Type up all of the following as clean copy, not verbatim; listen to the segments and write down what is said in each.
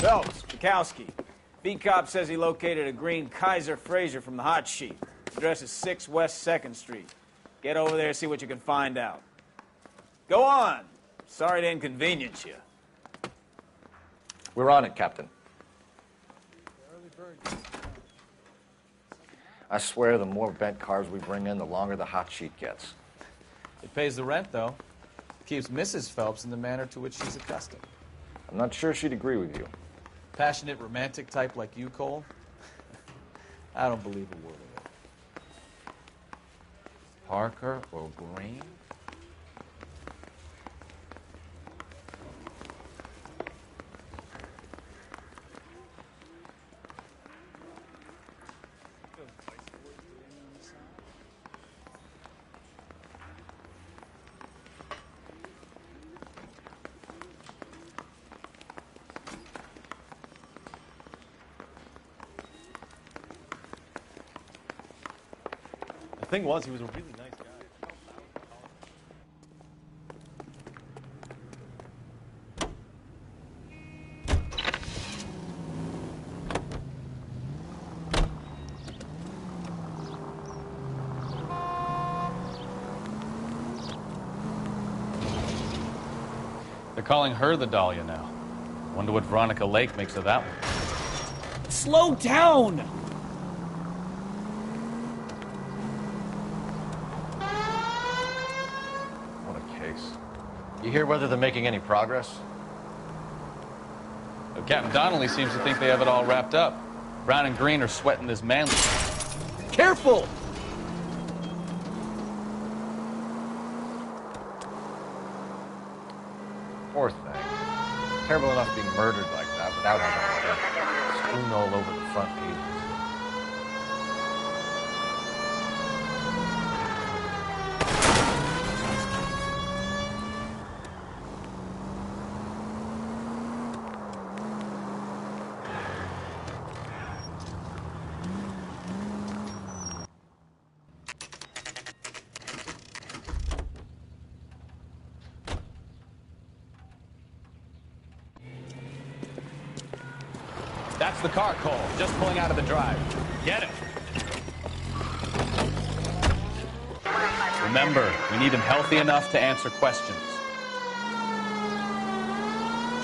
Phelps, Bukowski. Beat cop says he located a green Kaiser Fraser from the hot sheet. Address is 6 West 2nd Street. Get over there and see what you can find out. Go on. Sorry to inconvenience you. We're on it, Captain. I swear the more bent cars we bring in, the longer the hot sheet gets. It pays the rent, though. It keeps Mrs. Phelps in the manner to which she's accustomed. I'm not sure she'd agree with you. Passionate, romantic type like you, Cole? I don't believe a word of it. Parker or Green? The thing was, he was a really nice guy. They're calling her the Dahlia now. Wonder what Veronica Lake makes of that one. Slow down! What a case. You hear whether they're making any progress? Well, Captain Donnelly seems to think they have it all wrapped up. Brown and Green are sweating this manly. Careful! Poor thing. Terrible enough being murdered like that without having a strewn all over the front pages. That's the car, Cole. Just pulling out of the drive. Get it. Remember, we need him healthy enough to answer questions.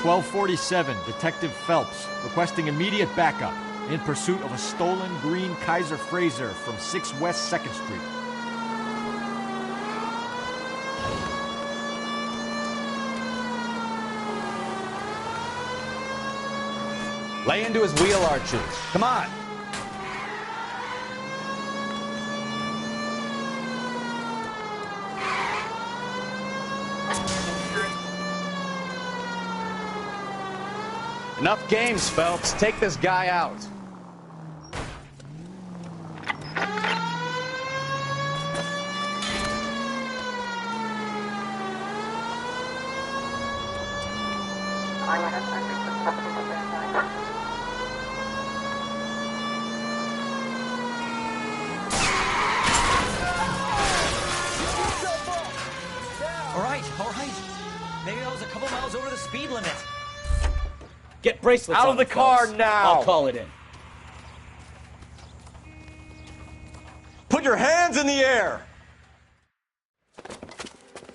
1247, Detective Phelps, requesting immediate backup in pursuit of a stolen green Kaiser Fraser from 6 West 2nd Street. Lay into his wheel arches. Come on. Enough games, Phelps. Take this guy out. All right. Maybe I was a couple miles over the speed limit. Get bracelets Out on of the them, car Phelps. now! I'll call it in. Put your hands in the air!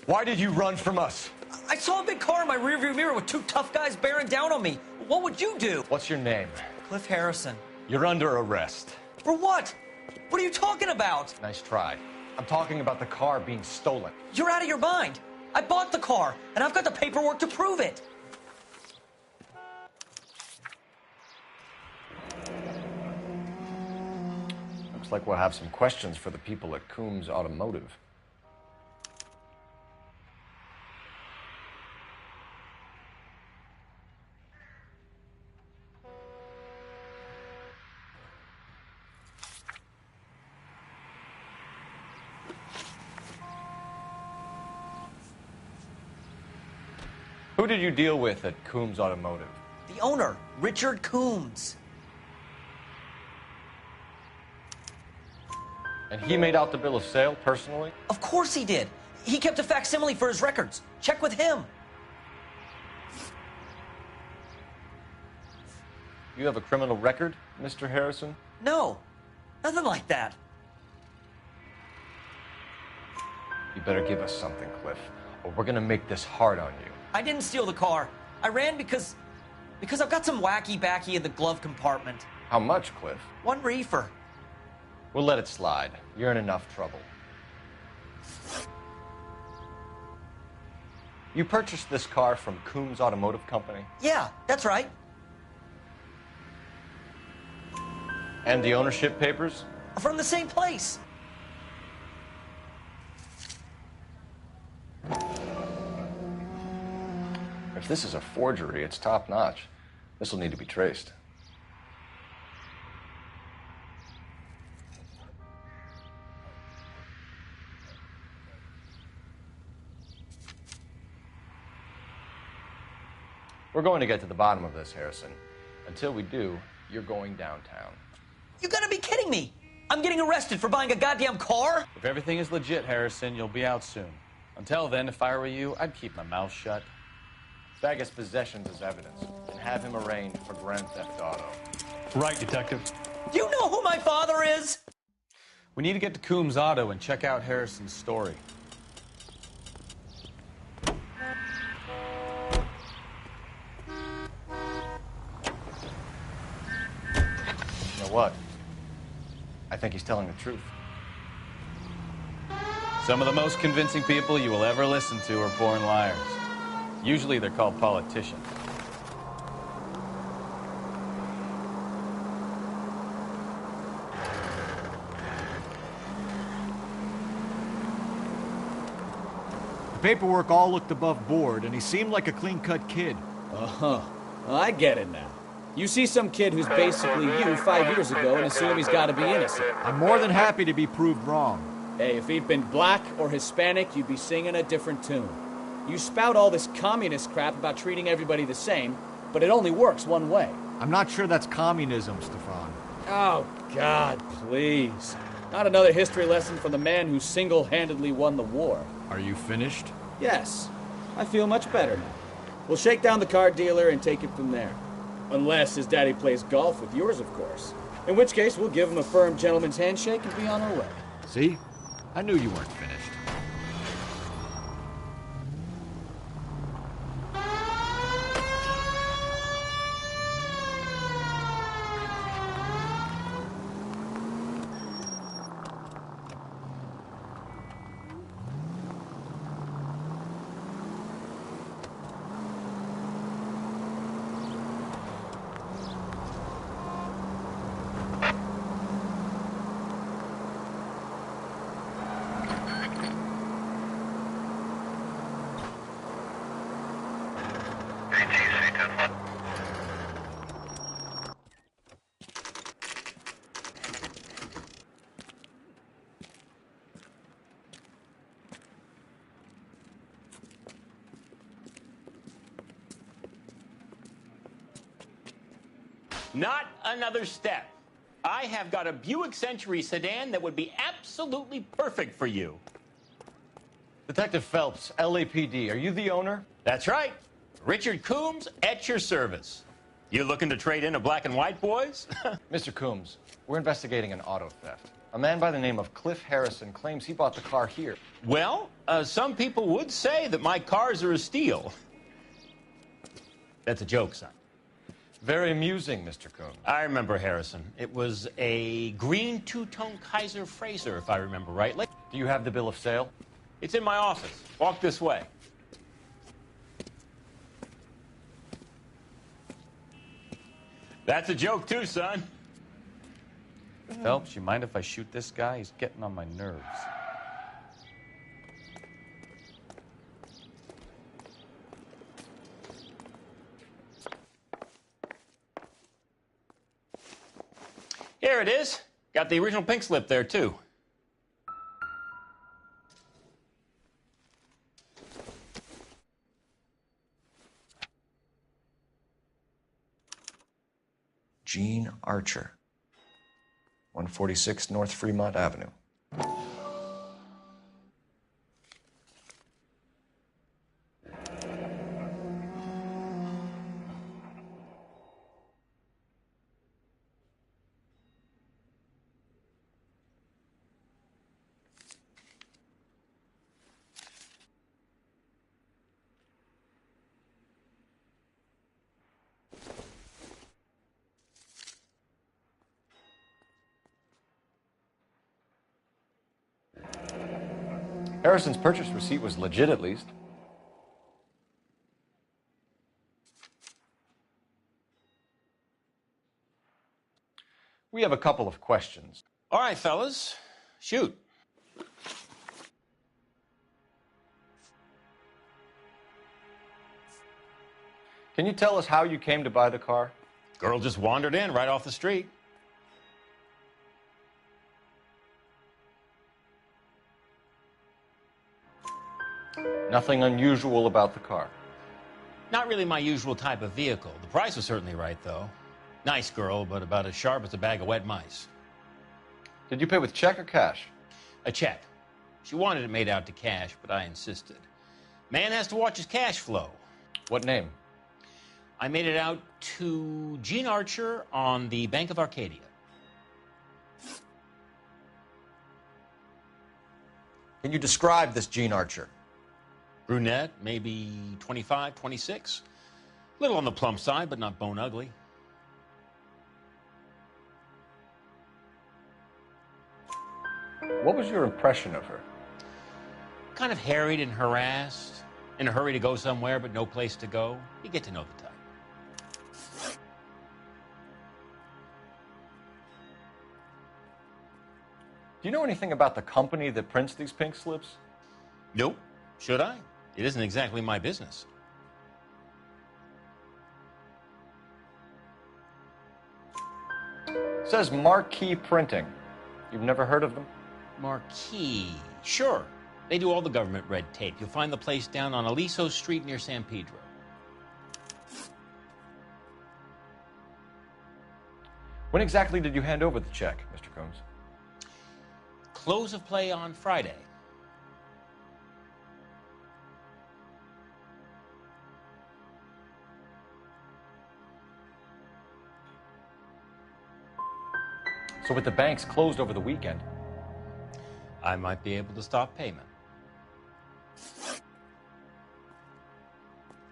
Why did you run from us? I saw a big car in my rearview mirror with two tough guys bearing down on me. What would you do? What's your name? Cliff Harrison. You're under arrest. For what? What are you talking about? Nice try. I'm talking about the car being stolen. You're out of your mind. I bought the car, and I've got the paperwork to prove it. Looks like we'll have some questions for the people at Coombs Automotive. Who did you deal with at Coombs Automotive? The owner, Richard Coombs. And he made out the bill of sale personally? Of course he did. He kept a facsimile for his records. Check with him. You have a criminal record, Mr. Harrison? No, nothing like that. You better give us something, Cliff, or we're gonna make this hard on you. I didn't steal the car. I ran because I've got some wacky backy in the glove compartment. How much, Cliff? 1 reefer. We'll let it slide. You're in enough trouble. You purchased this car from Coombs Automotive Company? Yeah, that's right. And the ownership papers? From the same place. If this is a forgery, it's top-notch. This will need to be traced. We're going to get to the bottom of this, Harrison. Until we do, you're going downtown. You gotta be kidding me. I'm getting arrested for buying a goddamn car? If everything is legit, Harrison, you'll be out soon. Until then, if I were you, I'd keep my mouth shut. Bag his possessions as evidence and have him arraigned for Grand Theft Auto. Right, Detective. Do you know who my father is? We need to get to Coombs Auto and check out Harrison's story. You know what? I think he's telling the truth. Some of the most convincing people you will ever listen to are born liars. Usually they're called politicians. The paperwork all looked above board, and he seemed like a clean-cut kid. Uh-huh. Well, I get it now. You see some kid who's basically you 5 years ago and assume he's got to be innocent. I'm more than happy to be proved wrong. Hey, if he'd been black or Hispanic, you'd be singing a different tune. You spout all this communist crap about treating everybody the same, but it only works one way. I'm not sure that's communism, Stefan. Oh, God, please. Not another history lesson from the man who single-handedly won the war. Are you finished? Yes, I feel much better now. We'll shake down the car dealer and take it from there. Unless his daddy plays golf with yours, of course. In which case, we'll give him a firm gentleman's handshake and be on our way. See? I knew you weren't finished. Not another step. I have got a Buick Century sedan that would be absolutely perfect for you. Detective Phelps, LAPD, are you the owner? That's right. Richard Coombs at your service. You looking to trade in a black and white, boys? Mr. Coombs, we're investigating an auto theft. A man by the name of Cliff Harrison claims he bought the car here. Well, some people would say that my cars are a steal. That's a joke, son. Very amusing, Mr. Coombs. I remember Harrison. It was a green two-tone Kaiser Frazer, if I remember rightly. Do you have the bill of sale? It's in my office. Walk this way. That's a joke, too, son. Phelps, you mind if I shoot this guy? He's getting on my nerves. Here it is. Got the original pink slip there, too. Gene Archer, 146 North Fremont Avenue. Harrison's purchase receipt was legit, at least. We have a couple of questions. All right, fellas, shoot. Can you tell us how you came to buy the car? Girl just wandered in right off the street. Nothing unusual about the car. Not really my usual type of vehicle. The price was certainly right, though. Nice girl, but about as sharp as a bag of wet mice. Did you pay with check or cash? A check. She wanted it made out to cash, but I insisted. Man has to watch his cash flow. What name? I made it out to Gene Archer on the Bank of Arcadia. Can you describe this Gene Archer? Brunette, maybe 25, 26. Little on the plump side, but not bone ugly. What was your impression of her? Kind of harried and harassed. In a hurry to go somewhere, but no place to go. You get to know the type. Do you know anything about the company that prints these pink slips? Nope. Should I? It isn't exactly my business. It says Marquee Printing. You've never heard of them? Marquis. Sure. They do all the government red tape. You'll find the place down on Aliso Street near San Pedro. When exactly did you hand over the check, Mr. Combs? Close of play on Friday. So with the banks closed over the weekend, I might be able to stop payment.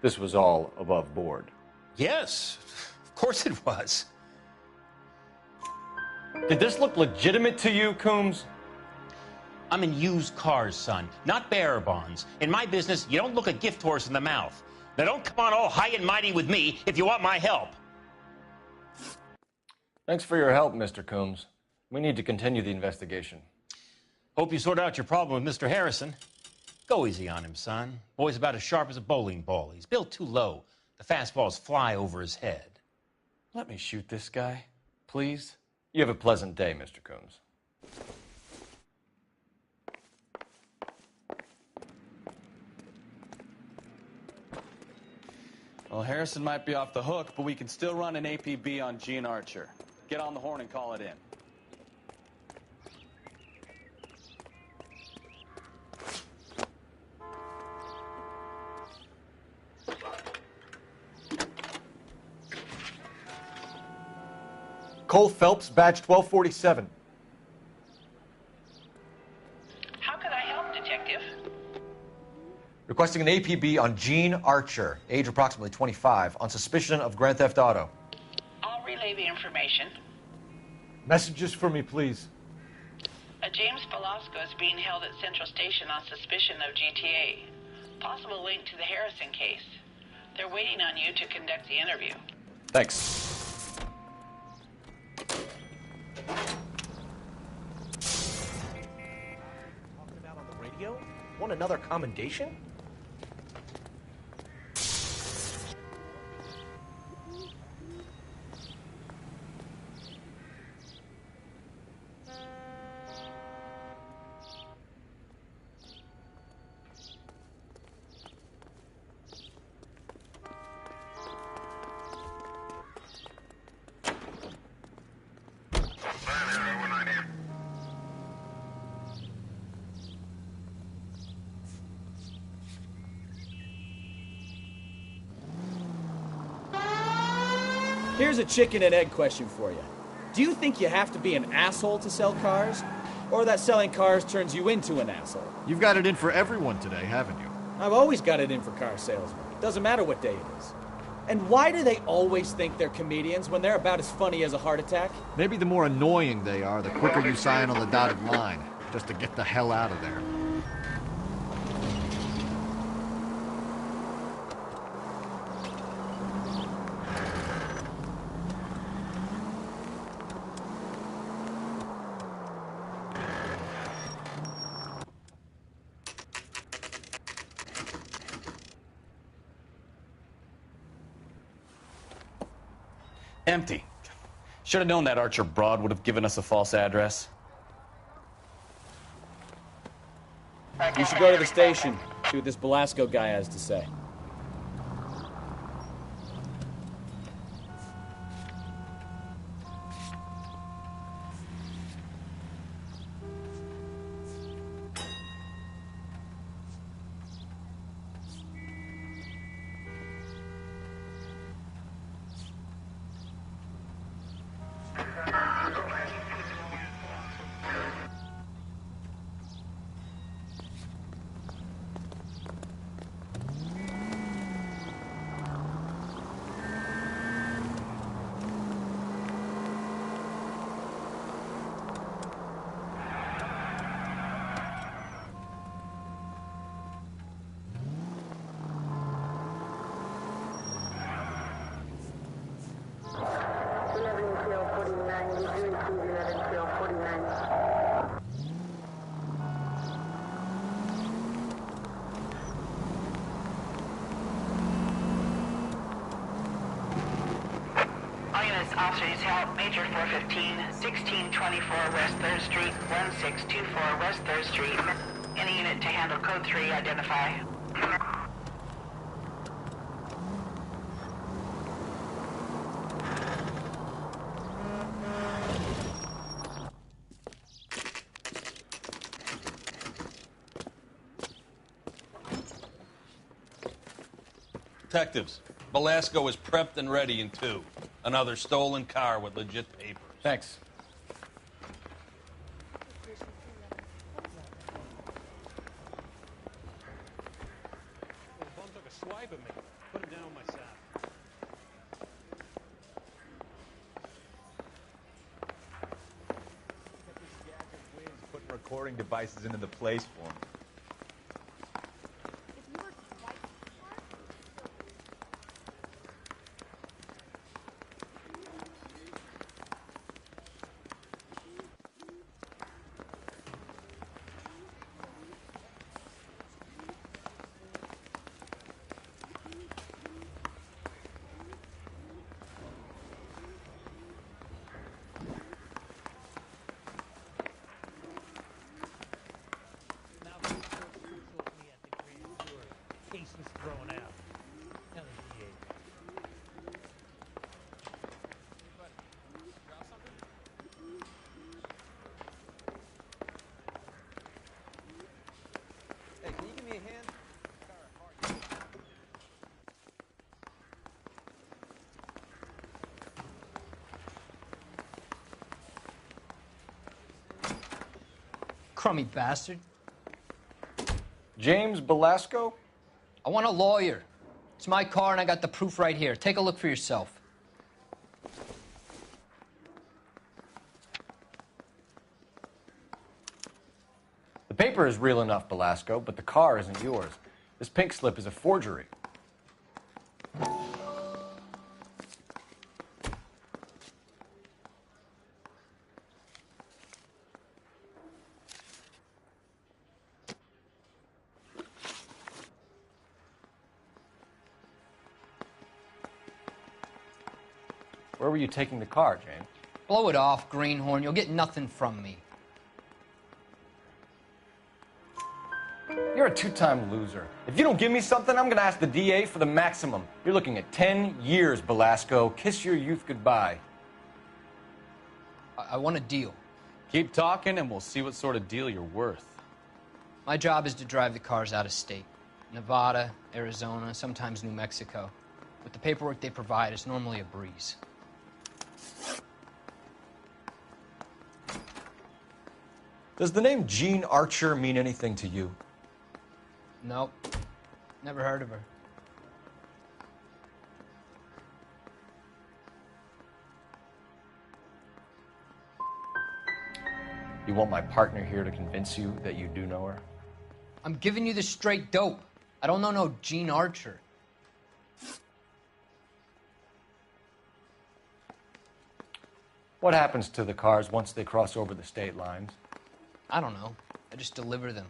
this was all above board. Yes, of course it was. Did this look legitimate to you, Combs? I'm in used cars, son, not bearer bonds. In my business, you don't look a gift horse in the mouth. Now don't come on all high and mighty with me if you want my help. Thanks for your help, Mr. Combs. We need to continue the investigation. Hope you sort out your problem with Mr. Harrison. Go easy on him, son. Boy's about as sharp as a bowling ball. He's built too low. The fastballs fly over his head. Let me shoot this guy, please. You have a pleasant day, Mr. Combs. Well, Harrison might be off the hook, but we can still run an APB on Gene Archer. Get on the horn and call it in. Cole Phelps, badge 1247. How can I help, Detective? Requesting an APB on Gene Archer, age approximately 25, on suspicion of Grand Theft Auto. I'll relay the information. Messages for me, please. James Velasco is being held at Central Station on suspicion of GTA. Possible link to the Harrison case. They're waiting on you to conduct the interview. Thanks. Talking about on the radio? Want another commendation? Here's a chicken and egg question for you. Do you think you have to be an asshole to sell cars? Or that selling cars turns you into an asshole? You've got it in for everyone today, haven't you? I've always got it in for car salesmen. Doesn't matter what day it is. And why do they always think they're comedians when they're about as funny as a heart attack? Maybe the more annoying they are, the quicker you sign on the dotted line, just to get the hell out of there. Empty. Should have known that Archer broad would have given us a false address. You should go to the station, see what this Belasco guy has to say. Officers help Major 415, 1624 West 3rd Street, 1624 West 3rd Street. Any unit to handle code 3, identify. Detectives, Belasco is prepped and ready in 2. Another stolen car with legit papers. Thanks. The bum took a swipe at me. Put him down with my sack. Putting recording devices into the place for him. Crummy bastard. James Belasco? I want a lawyer. It's my car and I got the proof right here. Take a look for yourself. The paper is real enough, Belasco, but the car isn't yours. This pink slip is a forgery. Where were you taking the car, James? Blow it off, greenhorn. You'll get nothing from me. You're a two-time loser. If you don't give me something, I'm going to ask the DA for the maximum. You're looking at 10 years, Belasco. Kiss your youth goodbye. I want a deal. Keep talking and we'll see what sort of deal you're worth. My job is to drive the cars out of state. Nevada, Arizona, sometimes New Mexico. With the paperwork they provide, it's normally a breeze. Does the name Jean Archer mean anything to you? Nope. Never heard of her. You want my partner here to convince you that you do know her? I'm giving you the straight dope. I don't know no Jean Archer. What happens to the cars once they cross over the state lines? I don't know. I just deliver them.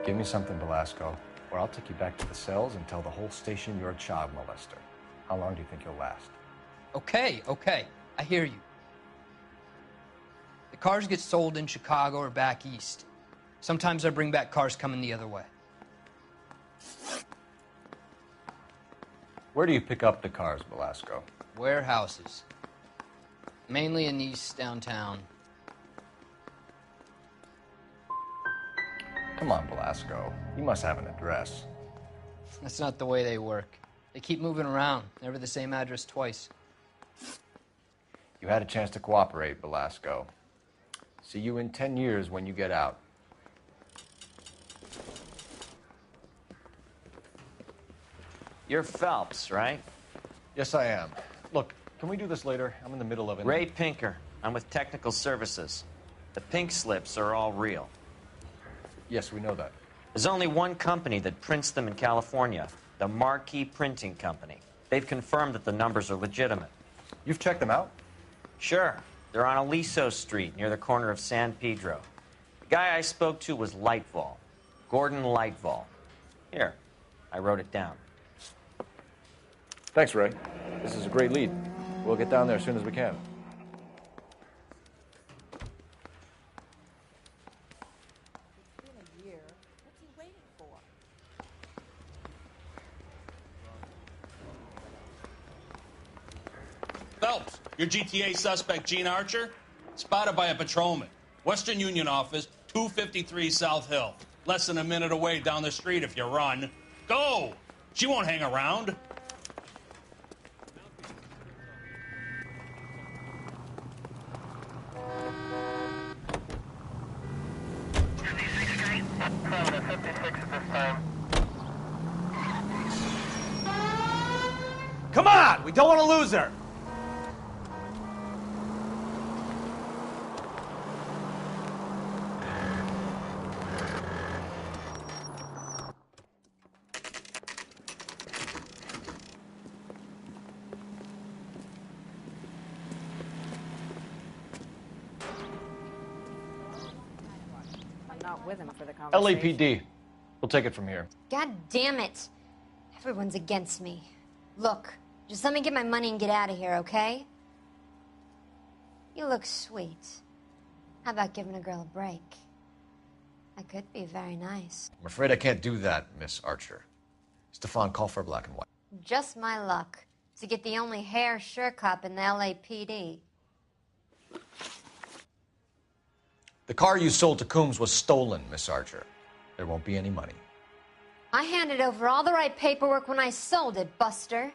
Give me something, Belasco. or I'll take you back to the cells and tell the whole station you're a child molester. How long do you think you'll last? Okay, I hear you. The cars get sold in Chicago or back east. Sometimes I bring back cars coming the other way. Where do you pick up the cars, Velasco? Warehouses. Mainly in East downtown. Come on, Velasco. You must have an address. That's not the way they work. They keep moving around, never the same address twice. You had a chance to cooperate, Velasco. See you in 10 years when you get out. You're Phelps, right? Yes, I am. Look, can we do this later? I'm in the middle of it. Ray Pinker. I'm with Technical Services. The pink slips are all real. Yes, we know that. There's only one company that prints them in California, the Marquee Printing Company. They've confirmed that the numbers are legitimate. You've checked them out? Sure. They're on Aliso Street, near the corner of San Pedro. The guy I spoke to was Lightval. Gordon Lightval. Here, I wrote it down. Thanks, Ray. This is a great lead. We'll get down there as soon as we can. Phelps, your GTA suspect, Gene Archer, spotted by a patrolman. Western Union office, 253 South Hill. Less than a minute away down the street if you run. Go! She won't hang around. Come on! We don't want to lose her! I'm not with him for the conversation. LAPD. We'll take it from here. God damn it. Everyone's against me. Look, just let me get my money and get out of here, okay? You look sweet. How about giving a girl a break? I could be very nice. I'm afraid I can't do that, Miss Archer. Stefan, call for black and white. Just my luck to get the only hair sure cop in the LAPD. The car you sold to Coombs was stolen, Miss Archer. There won't be any money. I handed over all the right paperwork when I sold it, Buster.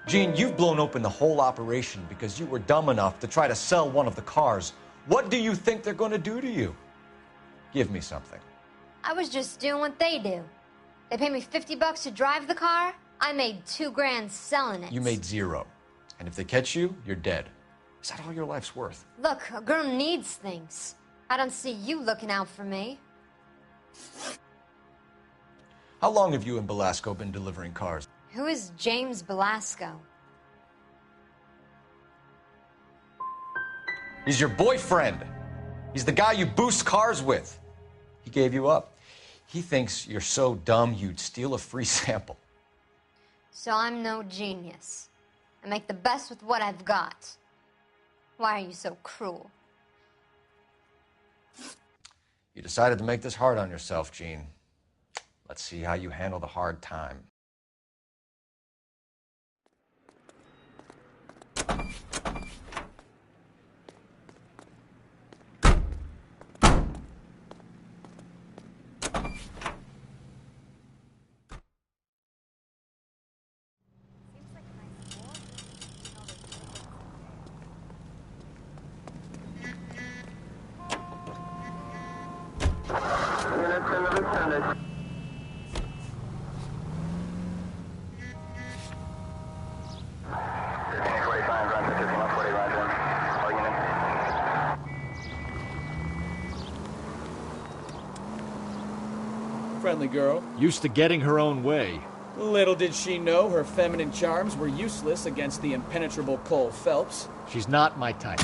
Gene, you've blown open the whole operation because you were dumb enough to try to sell one of the cars. What do you think they're going to do to you? Give me something. I was just doing what they do. They paid me $50 to drive the car. I made $2 grand selling it. You made $0. And if they catch you, you're dead. Is that all your life's worth? Look, a girl needs things. I don't see you looking out for me. How long have you and Velasco been delivering cars? Who is James Velasco? He's your boyfriend. He's the guy you boost cars with. He gave you up. He thinks you're so dumb you'd steal a free sample. So I'm no genius. I make the best with what I've got. Why are you so cruel? You decided to make this hard on yourself, Gene. Let's see how you handle the hard time. Friendly girl. Used to getting her own way. Little did she know her feminine charms were useless against the impenetrable Cole Phelps. She's not my type.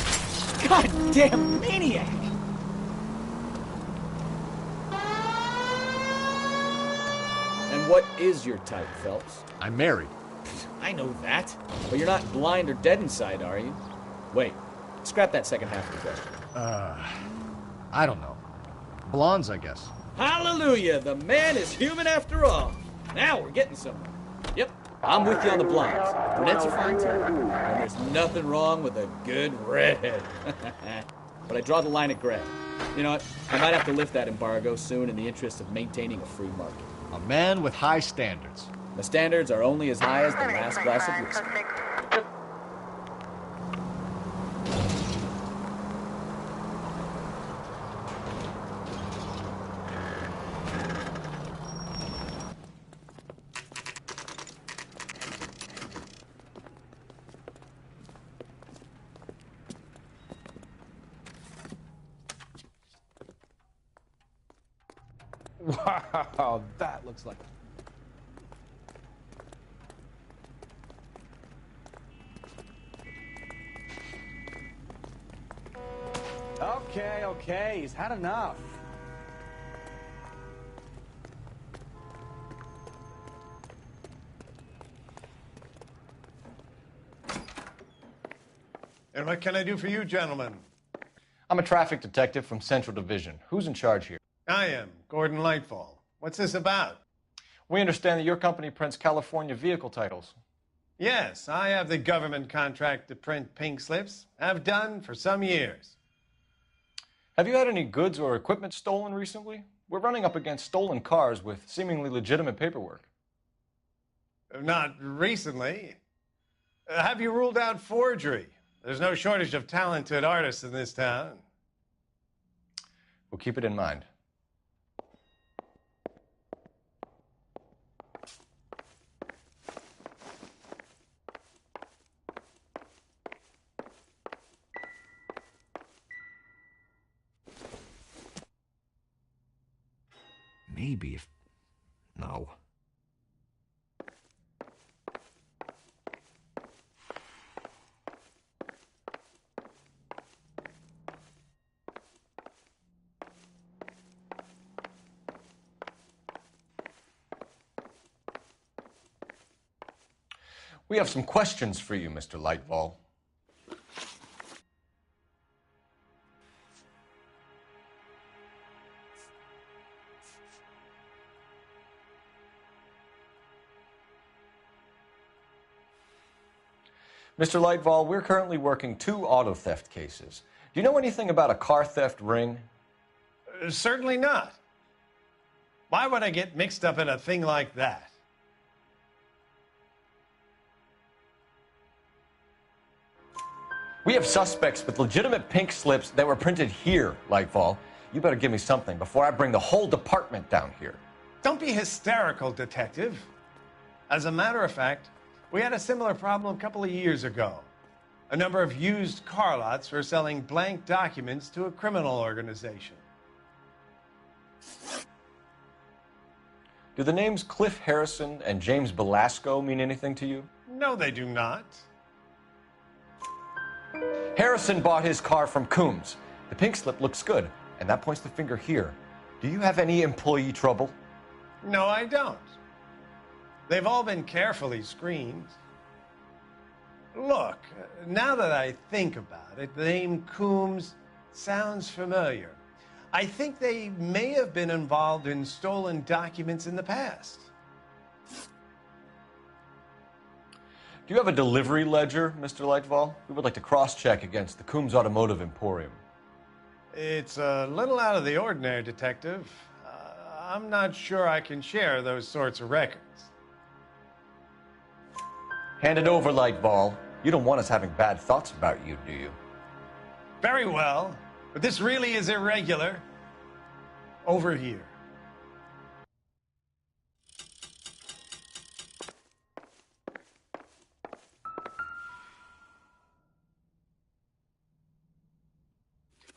Goddamn maniac! what is your type, Phelps? I'm married. I know that. But you're not blind or dead inside, are you? Wait, scrap that second half of the question. I don't know. Blondes, I guess. Hallelujah! The man is human after all. Now we're getting somewhere. Yep, I'm with you on the blondes. Brunettes are fine too. And there's nothing wrong with a good redhead. But I draw the line at gray. You know what? I might have to lift that embargo soon in the interest of maintaining a free market. A man with high standards. The standards are only as high as the last glass of whiskey. Wow, that looks like... Okay, he's had enough. And what can I do for you, gentlemen? I'm a traffic detective from Central Division. Who's in charge here? I am, Gordon Lightfall. What's this about? We understand that your company prints California vehicle titles. Yes, I have the government contract to print pink slips. Have done for some years. Have you had any goods or equipment stolen recently? We're running up against stolen cars with seemingly legitimate paperwork. Not recently. Have you ruled out forgery? There's no shortage of talented artists in this town. We'll keep it in mind. Maybe if... No. We have some questions for you, Mr. Lightfall. Mr. Lightfall, we're currently working 2 auto theft cases. Do you know anything about a car theft ring? Certainly not. Why would I get mixed up in a thing like that? We have suspects with legitimate pink slips that were printed here, Lightfall. You better give me something before I bring the whole department down here. Don't be hysterical, Detective. As a matter of fact, we had a similar problem a couple of years ago. A number of used car lots were selling blank documents to a criminal organization. Do the names Cliff Harrison and James Belasco mean anything to you? No, they do not. Harrison bought his car from Coombs. The pink slip looks good, and that points the finger here. Do you have any employee trouble? No, I don't. They've all been carefully screened. Look, now that I think about it, the name Coombs sounds familiar. I think they may have been involved in stolen documents in the past. Do you have a delivery ledger, Mr. Lightfall? We would like to cross-check against the Coombs Automotive Emporium. It's a little out of the ordinary, Detective. I'm not sure I can share those sorts of records. Hand it over, Lightfall. You don't want us having bad thoughts about you, do you? Very well, but this really is irregular. Over here.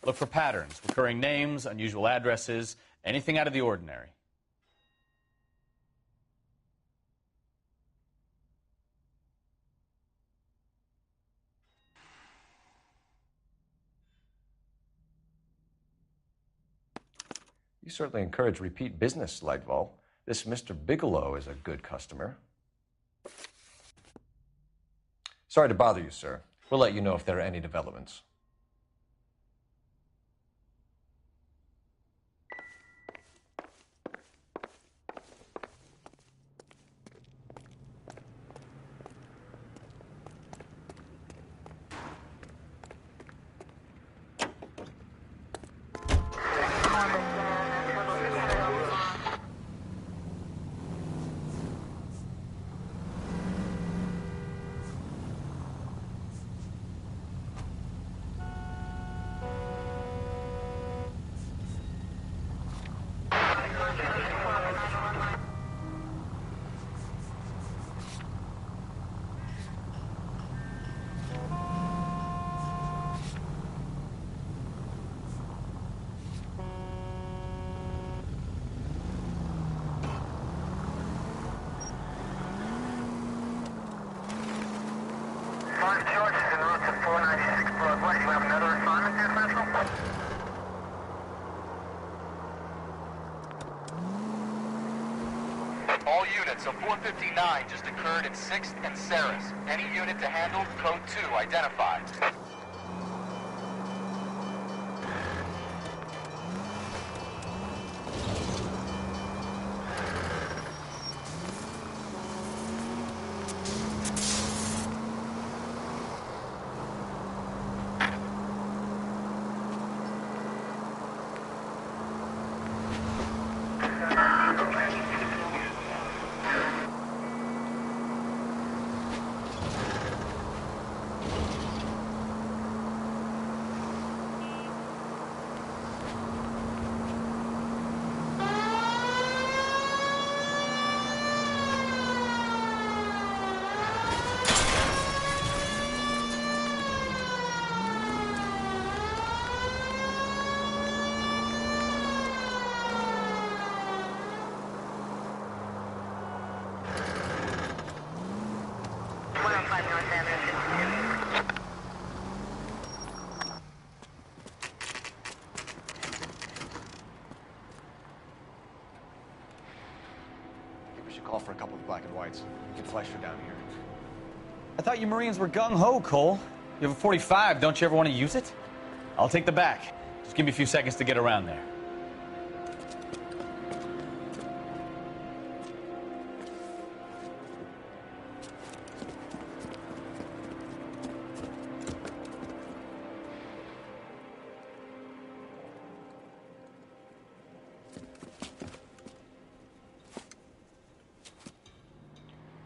Look for patterns, recurring names, unusual addresses, anything out of the ordinary. You certainly encourage repeat business, Lightfall. This Mr. Bigelow is a good customer. Sorry to bother you, sir. We'll let you know if there are any developments. All units, a 459 just occurred at 6th and Saris. Any unit to handle, code 2, identified. Call for a couple of black and whites. We can flash her down here. I thought you Marines were gung-ho, Cole. You have a 45. Don't you ever want to use it? I'll take the back. Just give me a few seconds to get around there.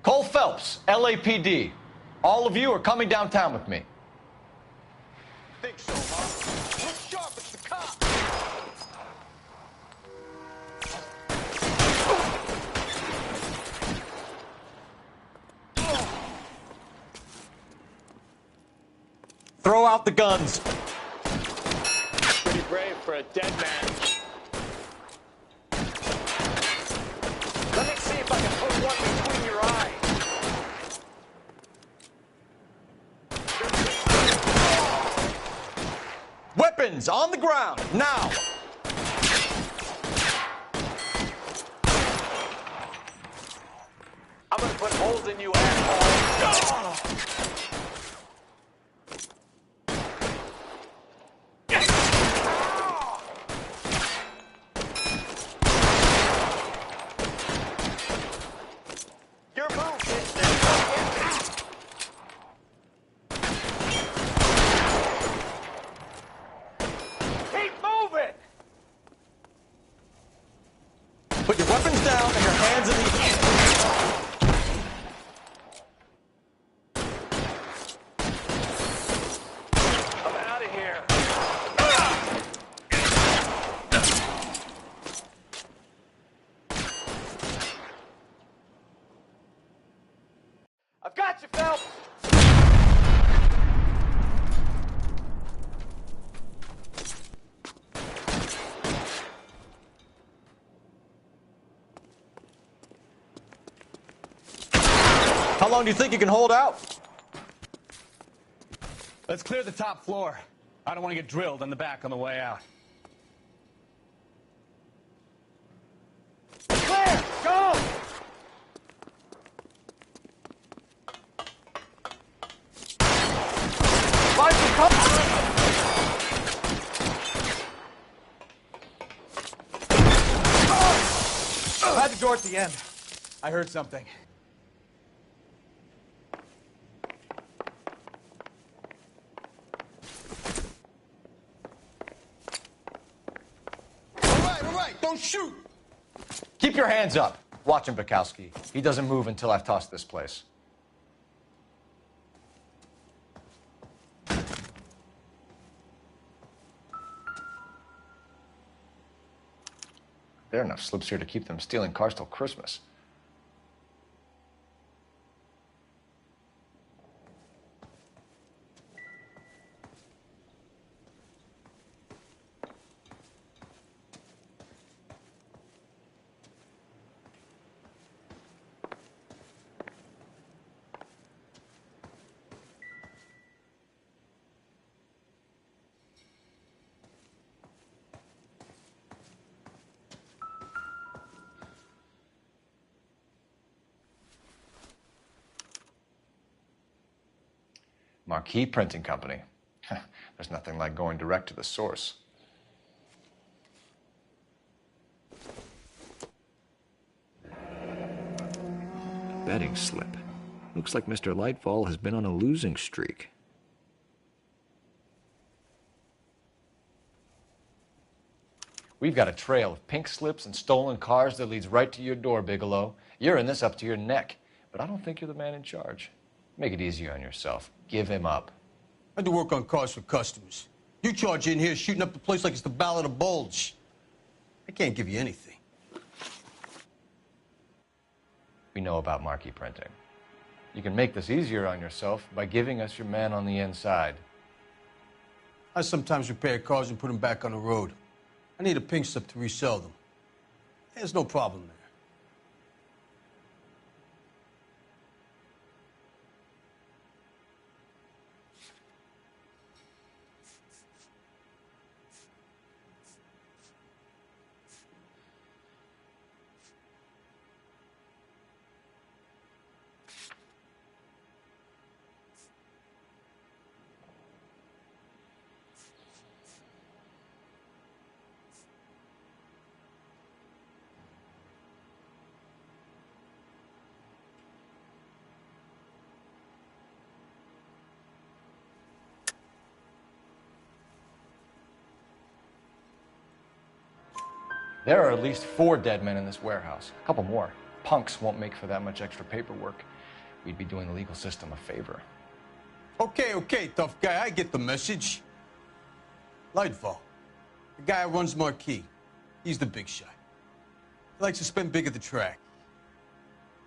Cole Phelps, LAPD. All of you are coming downtown with me. Think so, huh? Look sharp, it's the cop! Throw out the guns. Pretty brave for a dead man. Let me see if I can put one between your eyes. Weapons on the ground, now! I'm gonna put holes in you, asshole. Your move, bitch. Keep moving! Put your weapons down and your hands in the air. I'm out of here. I've got you, Phelps! How long do you think you can hold out? Let's clear the top floor. I don't want to get drilled in the back on the way out. Clear! Go! the end. I heard something. All right, don't shoot! Keep your hands up. Watch him, Bukowski. He doesn't move until I've tossed this place. There are enough slips here to keep them stealing cars till Christmas. Marquee Printing Company. There's nothing like going direct to the source. Betting slip. Looks like Mr. Lightfall has been on a losing streak. We've got a trail of pink slips and stolen cars that leads right to your door, Bigelow. You're in this up to your neck, but I don't think you're the man in charge. Make it easier on yourself. Give him up. I do work on cars for customers. You charge in here shooting up the place like it's the Ballad of Bulge. I can't give you anything. We know about Marquee Printing. You can make this easier on yourself by giving us your man on the inside. I sometimes repair cars and put them back on the road. I need a pink slip to resell them. There's no problem there. There are at least 4 dead men in this warehouse. A couple more. Punks won't make for that much extra paperwork. We'd be doing the legal system a favor. Okay, tough guy. I get the message. Lightfall, the guy who runs Marquee. He's the big shot. He likes to spend big at the track.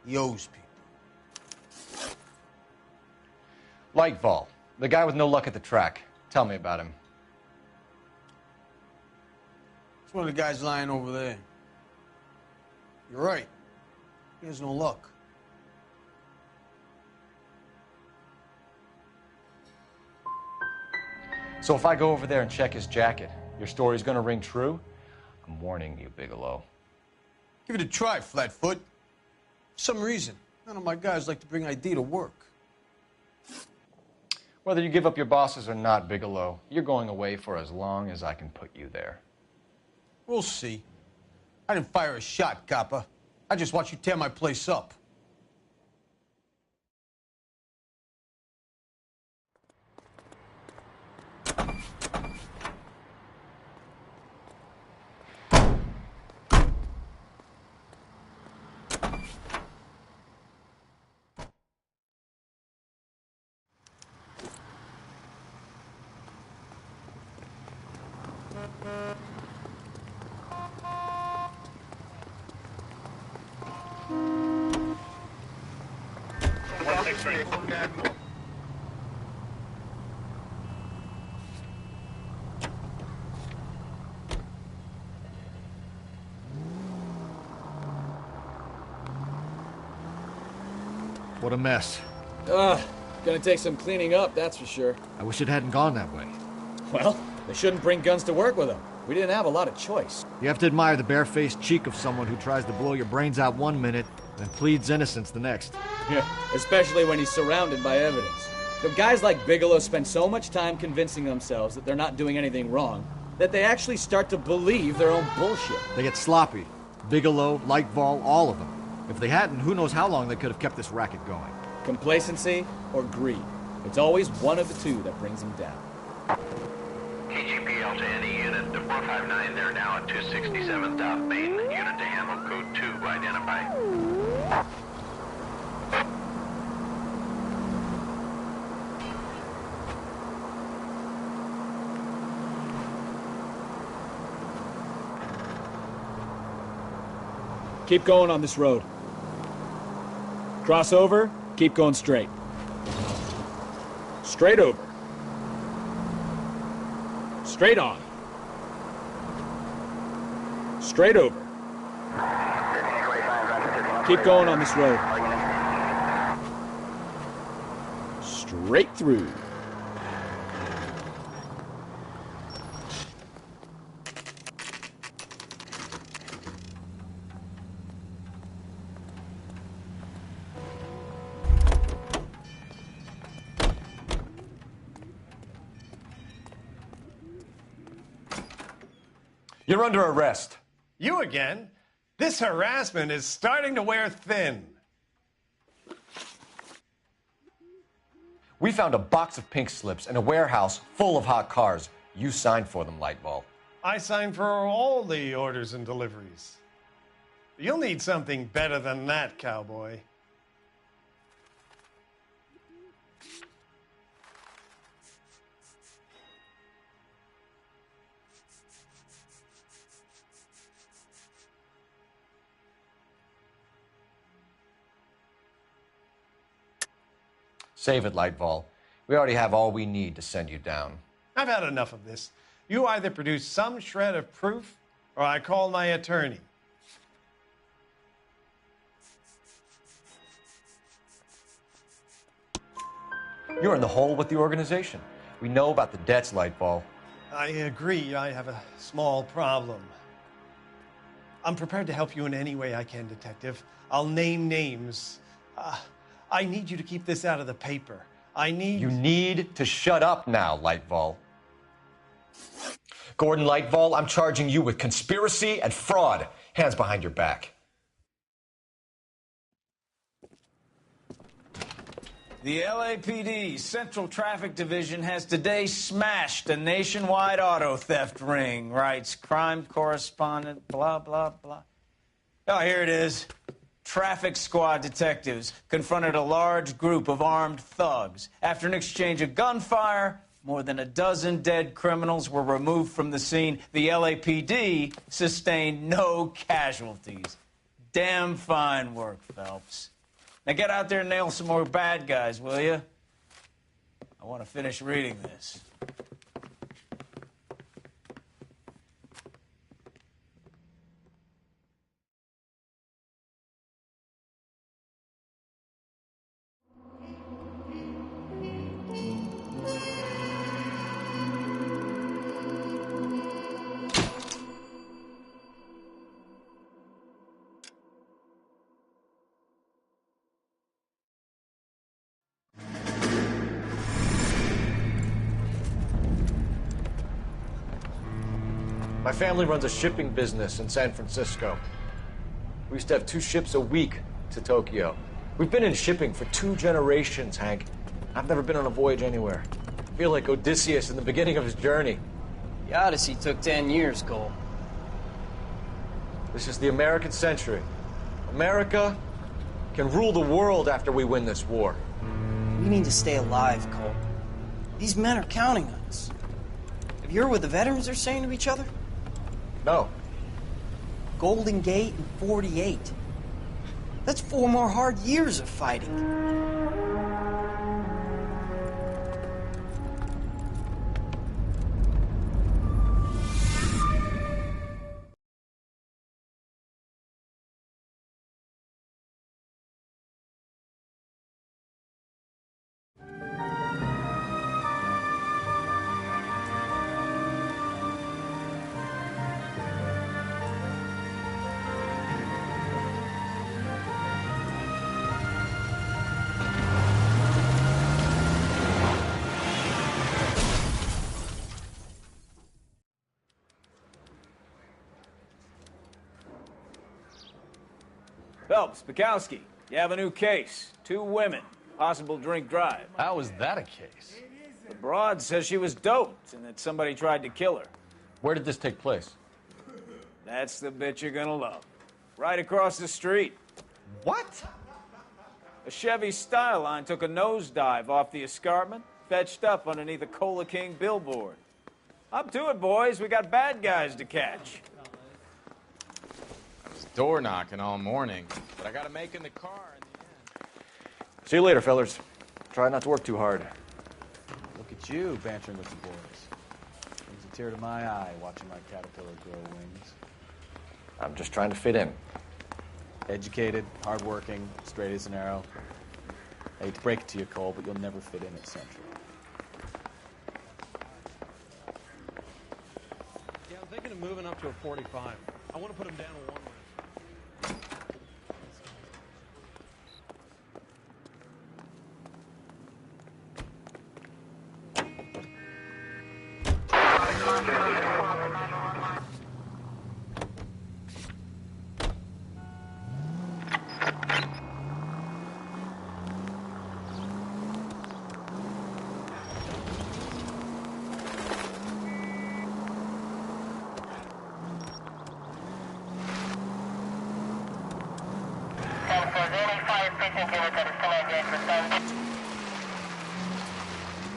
He owes people. Lightfall, the guy with no luck at the track. Tell me about him. It's one of the guys lying over there. You're right. He has no luck. So if I go over there and check his jacket, your story's gonna ring true? I'm warning you, Bigelow. Give it a try, Flatfoot. For some reason, none of my guys like to bring ID to work. Whether you give up your bosses or not, Bigelow, you're going away for as long as I can put you there. We'll see. I didn't fire a shot, copper. I just watched you tear my place up. What a mess. Gonna take some cleaning up, that's for sure. I wish it hadn't gone that way. Well, they shouldn't bring guns to work with them. We didn't have a lot of choice. You have to admire the barefaced cheek of someone who tries to blow your brains out one minute, then pleads innocence the next. Yeah, especially when he's surrounded by evidence. So guys like Bigelow spend so much time convincing themselves that they're not doing anything wrong, that they actually start to believe their own bullshit. They get sloppy. Bigelow, Lightval, all of them. If they hadn't, who knows how long they could have kept this racket going. Complacency or greed. It's always one of the two that brings them down. KGPL to any unit. The 459 there now at 267th South Main. Unit to handle code 2 identify. Keep going on this road. Cross over, keep going straight. Straight over. Straight on. Straight over. Keep going on this road. Straight through. You're under arrest. You again? This harassment is starting to wear thin. We found a box of pink slips in a warehouse full of hot cars. You signed for them, Lightval. I signed for all the orders and deliveries. You'll need something better than that, cowboy. Save it, Lightval. We already have all we need to send you down. I've had enough of this. You either produce some shred of proof, or I call my attorney. You're in the hole with the organization. We know about the debts, Lightval. I agree. I have a small problem. I'm prepared to help you in any way I can, Detective. I'll name names. I need you to keep this out of the paper. You need to shut up now, Lightval. Gordon Lightval, I'm charging you with conspiracy and fraud. Hands behind your back. The LAPD Central Traffic Division has today smashed a nationwide auto theft ring, writes crime correspondent, blah, blah, blah. Oh, here it is. Traffic squad detectives confronted a large group of armed thugs. After an exchange of gunfire, more than a dozen dead criminals were removed from the scene. The LAPD sustained no casualties. Damn fine work, Phelps. Now get out there and nail some more bad guys, will you? I want to finish reading this. My family runs a shipping business in San Francisco. We used to have 2 ships a week to Tokyo. We've been in shipping for 2 generations, Hank. I've never been on a voyage anywhere. I feel like Odysseus in the beginning of his journey. The Odyssey took 10 years, Cole. This is the American century. America can rule the world after we win this war. We need to stay alive, Cole. These men are counting on us. Have you heard what the veterans are saying to each other? No. Golden Gate and 48. That's 4 more hard years of fighting. Phelps, Bukowski, you have a new case. 2 women, possible drink drive. How is that a case? The broad says she was doped and that somebody tried to kill her. Where did this take place? That's the bit you're gonna love. Right across the street. What? A Chevy Styline took a nosedive off the escarpment, fetched up underneath a Cola King billboard. Up to it, boys. We got bad guys to catch. I was door knocking all morning, but I got to make in the car in the end. See you later, fellas. Try not to work too hard. Look at you bantering with the boys. Brings a tear to my eye watching my caterpillar grow wings. I'm just trying to fit in. Educated, hardworking, straight as an arrow. I hate to break it to you, Cole, but you'll never fit in at Central. Yeah, I'm thinking of moving up to a 45. I want to put him down a 1 round.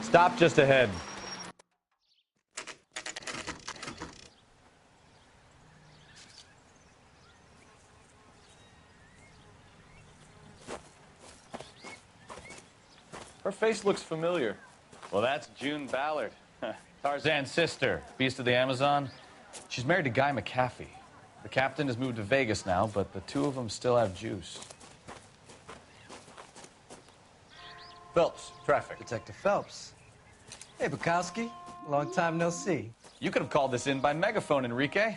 Stop just ahead. Her face looks familiar. Well, that's June Ballard, Tarzan's sister, beast of the Amazon. She's married to Guy McAfee. The captain has moved to Vegas now, but the 2 of them still have juice. Phelps, traffic. Detective Phelps. Hey, Bukowski. Long time no see. You could have called this in by megaphone, Enrique.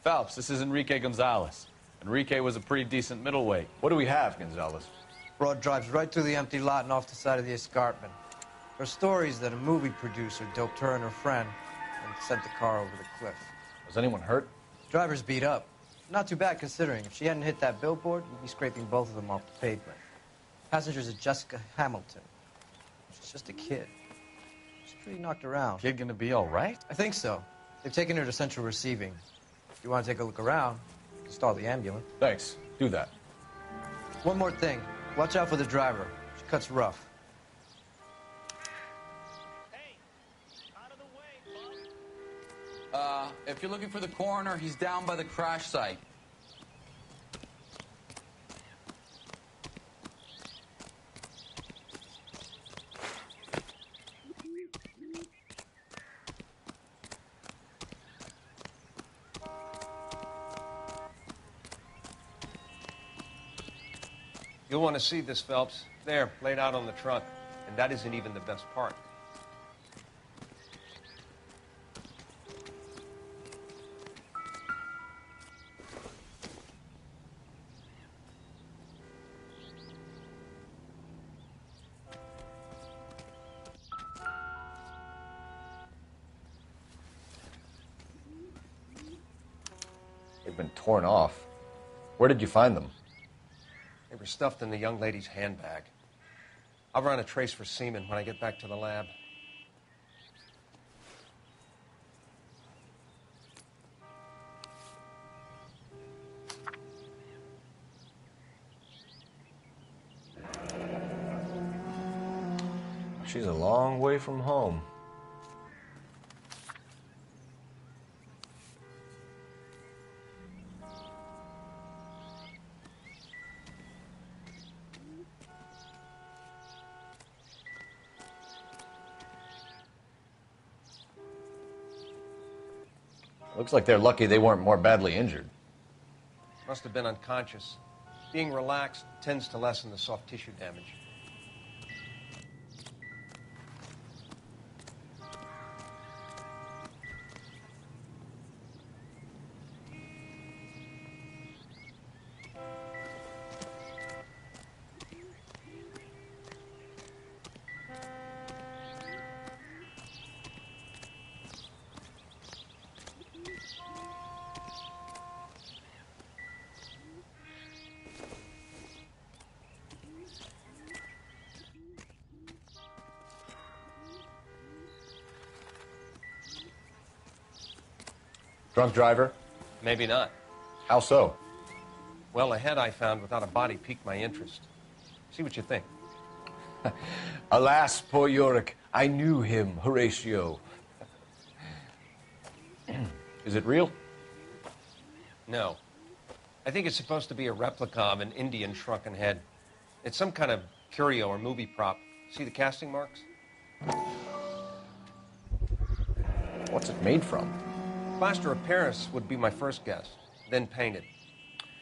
Phelps, this is Enrique Gonzalez. Enrique was a pretty decent middleweight. What do we have, Gonzalez? Broad drives right through the empty lot and off the side of the escarpment. Her story is that a movie producer doped her and her friend and sent the car over the cliff. Was anyone hurt? Driver's beat up. Not too bad considering. If she hadn't hit that billboard, we'd be scraping both of them off the pavement. Passenger's a Jessica Hamilton. She's just a kid. She's pretty knocked around. Kid gonna be all right? I think so. They've taken her to Central Receiving. If you want to take a look around, you can stall the ambulance. Thanks. Do that. One more thing. Watch out for the driver. She cuts rough. If you're looking for the coroner, he's down by the crash site. You'll want to see this, Phelps. There, laid out on the trunk. And that isn't even the best part. They've been torn off. Where did you find them? They were stuffed in the young lady's handbag. I'll run a trace for semen when I get back to the lab. She's a long way from home. Looks like they're lucky they weren't more badly injured. Must have been unconscious. Being relaxed tends to lessen the soft tissue damage. Drunk driver? Maybe not. How so? Well, a head I found without a body piqued my interest. See what you think. Alas, poor Yorick, I knew him, Horatio. Is it real? No. I think it's supposed to be a replica of an Indian shrunken head. It's some kind of curio or movie prop. See the casting marks? What's it made from? Plaster of Paris would be my first guess, then painted.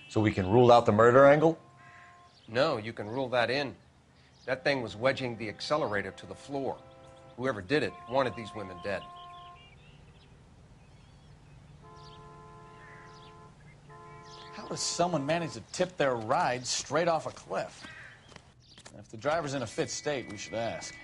So we can rule out the murder angle? No, you can rule that in. That thing was wedging the accelerator to the floor. Whoever did it wanted these women dead. How does someone manage to tip their ride straight off a cliff? If the driver's in a fit state, we should ask.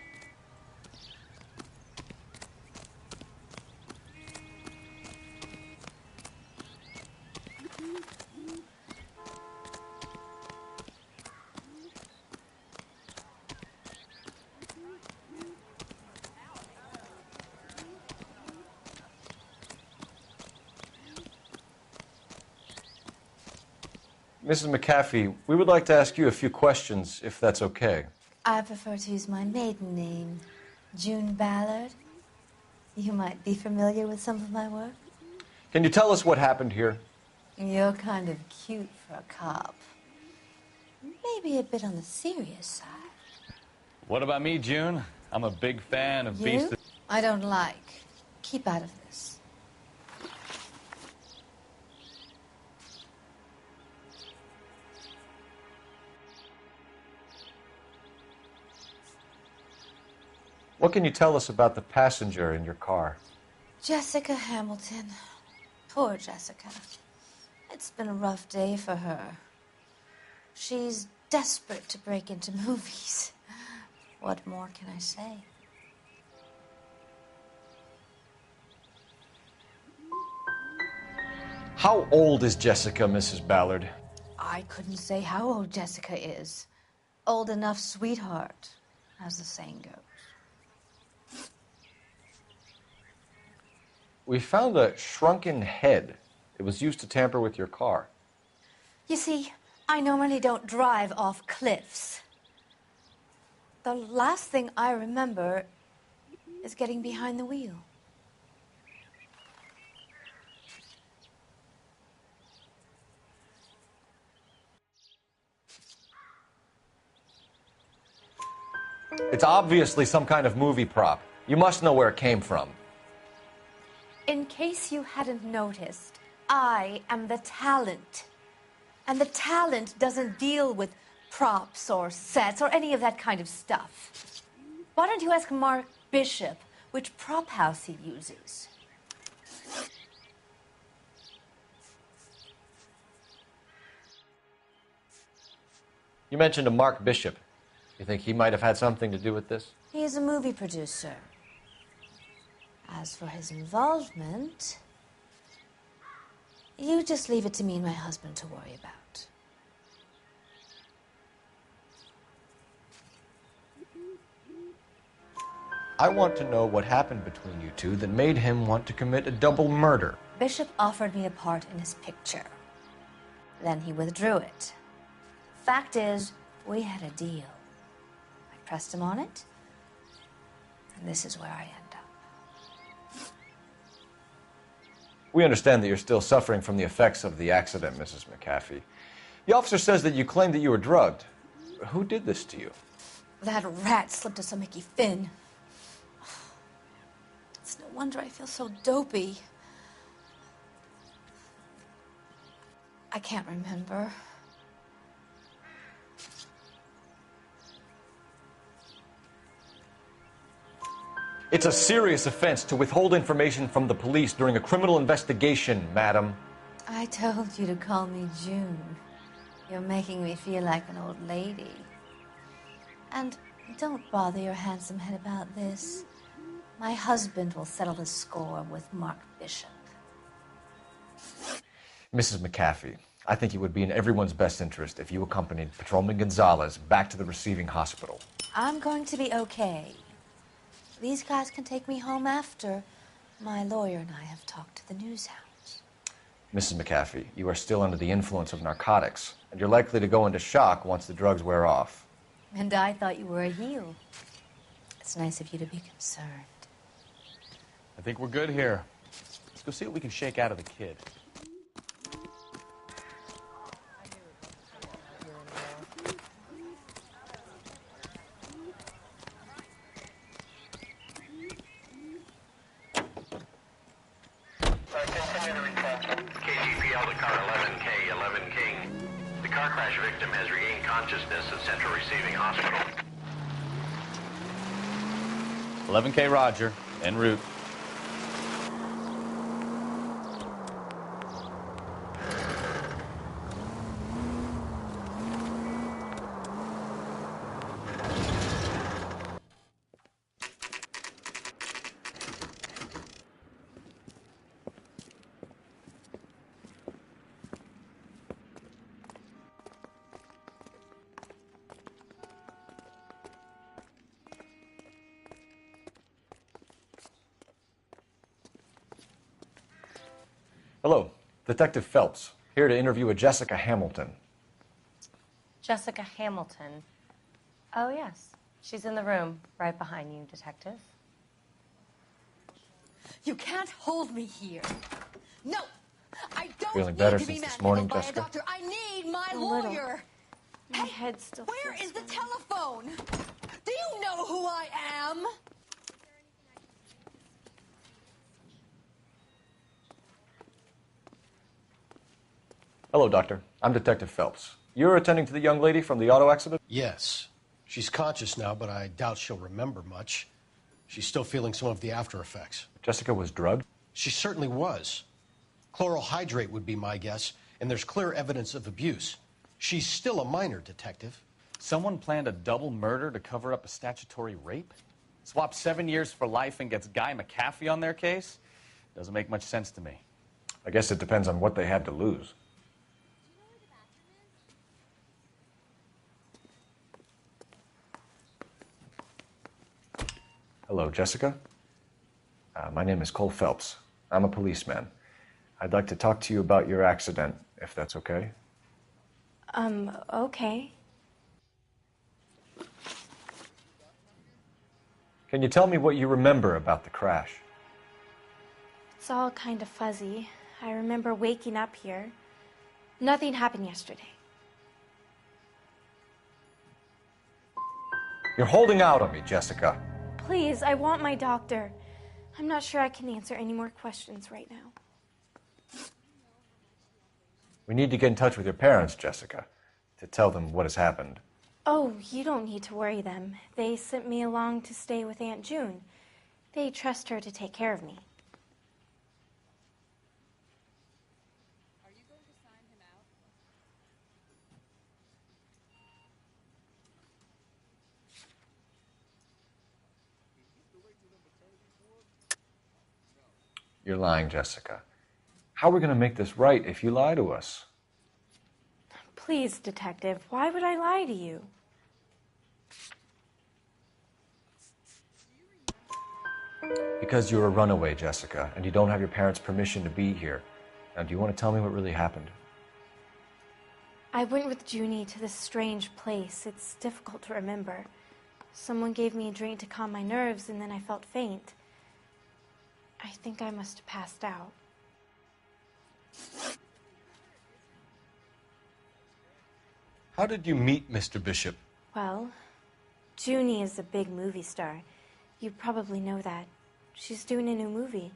Mrs. McAfee, we would like to ask you a few questions, if that's okay. I prefer to use my maiden name, June Ballard. You might be familiar with some of my work. Can you tell us what happened here? You're kind of cute for a cop. Maybe a bit on the serious side. What about me, June? I'm a big fan of Beast. I don't like. Keep out of this. What can you tell us about the passenger in your car? Jessica Hamilton. Poor Jessica. It's been a rough day for her. She's desperate to break into movies. What more can I say? How old is Jessica, Mrs. Ballard? I couldn't say how old Jessica is. Old enough, sweetheart, as the saying goes. We found a shrunken head. It was used to tamper with your car. You see, I normally don't drive off cliffs. The last thing I remember is getting behind the wheel. It's obviously some kind of movie prop. You must know where it came from. In case you hadn't noticed, I am the talent. And the talent doesn't deal with props or sets or any of that kind of stuff. Why don't you ask Mark Bishop which prop house he uses? You mentioned a Mark Bishop. You think he might have had something to do with this? He's a movie producer. As for his involvement, you just leave it to me and my husband to worry about. I want to know what happened between you two that made him want to commit a double murder. Bishop offered me a part in his picture. Then he withdrew it. Fact is, we had a deal. I pressed him on it, and this is where I end up. We understand that you're still suffering from the effects of the accident, Mrs. McAfee. The officer says that you claimed that you were drugged. Who did this to you? That rat slipped us a Mickey Finn. It's no wonder I feel so dopey. I can't remember. It's a serious offense to withhold information from the police during a criminal investigation, madam. I told you to call me June. You're making me feel like an old lady. And don't bother your handsome head about this. My husband will settle the score with Mark Bishop. Mrs. McAfee, I think it would be in everyone's best interest if you accompanied Patrolman Gonzalez back to the receiving hospital. I'm going to be okay. These guys can take me home after. My lawyer and I have talked to the news hounds. Mrs. McAfee, you are still under the influence of narcotics, and you're likely to go into shock once the drugs wear off. And I thought you were a heel. It's nice of you to be concerned. I think we're good here. Let's go see what we can shake out of the kid. KGPL to car 11K, 11 King. The car crash victim has regained consciousness at Central Receiving Hospital. 11K Roger, en route. Hello, Detective Phelps, here to interview a Jessica Hamilton. Jessica Hamilton. Oh, yes. She's in the room right behind you, Detective. You can't hold me here. No, I don't Feeling need better to be since this morning, manhandled by Jessica? a doctor. I need my A little. lawyer. My head still Where feels is the funny. telephone? Do you know who I am? Hello, Doctor. I'm Detective Phelps. You're attending to the young lady from the auto accident? Yes. She's conscious now, but I doubt she'll remember much. She's still feeling some of the after effects. Jessica was drugged? She certainly was. Chloral hydrate would be my guess, and there's clear evidence of abuse. She's still a minor, Detective. Someone planned a double murder to cover up a statutory rape? Swap 7 years for life and gets Guy McAfee on their case? Doesn't make much sense to me. I guess it depends on what they had to lose. Hello, Jessica. My name is Cole Phelps. I'm a policeman. I'd like to talk to you about your accident, if that's okay. Okay. Can you tell me what you remember about the crash? It's all kind of fuzzy. I remember waking up here. Nothing happened yesterday. You're holding out on me, Jessica. Please, I want my doctor. I'm not sure I can answer any more questions right now. We need to get in touch with your parents, Jessica, to tell them what has happened. Oh, you don't need to worry them. They sent me along to stay with Aunt June. They trust her to take care of me. You're lying, Jessica. How are we going to make this right if you lie to us? Please, Detective, why would I lie to you? Because you're a runaway, Jessica, and you don't have your parents' permission to be here. Now, do you want to tell me what really happened? I went with Junie to this strange place. It's difficult to remember. Someone gave me a drink to calm my nerves, and then I felt faint. I think I must have passed out. How did you meet Mr. Bishop? Well, Junie is a big movie star. You probably know that. She's doing a new movie.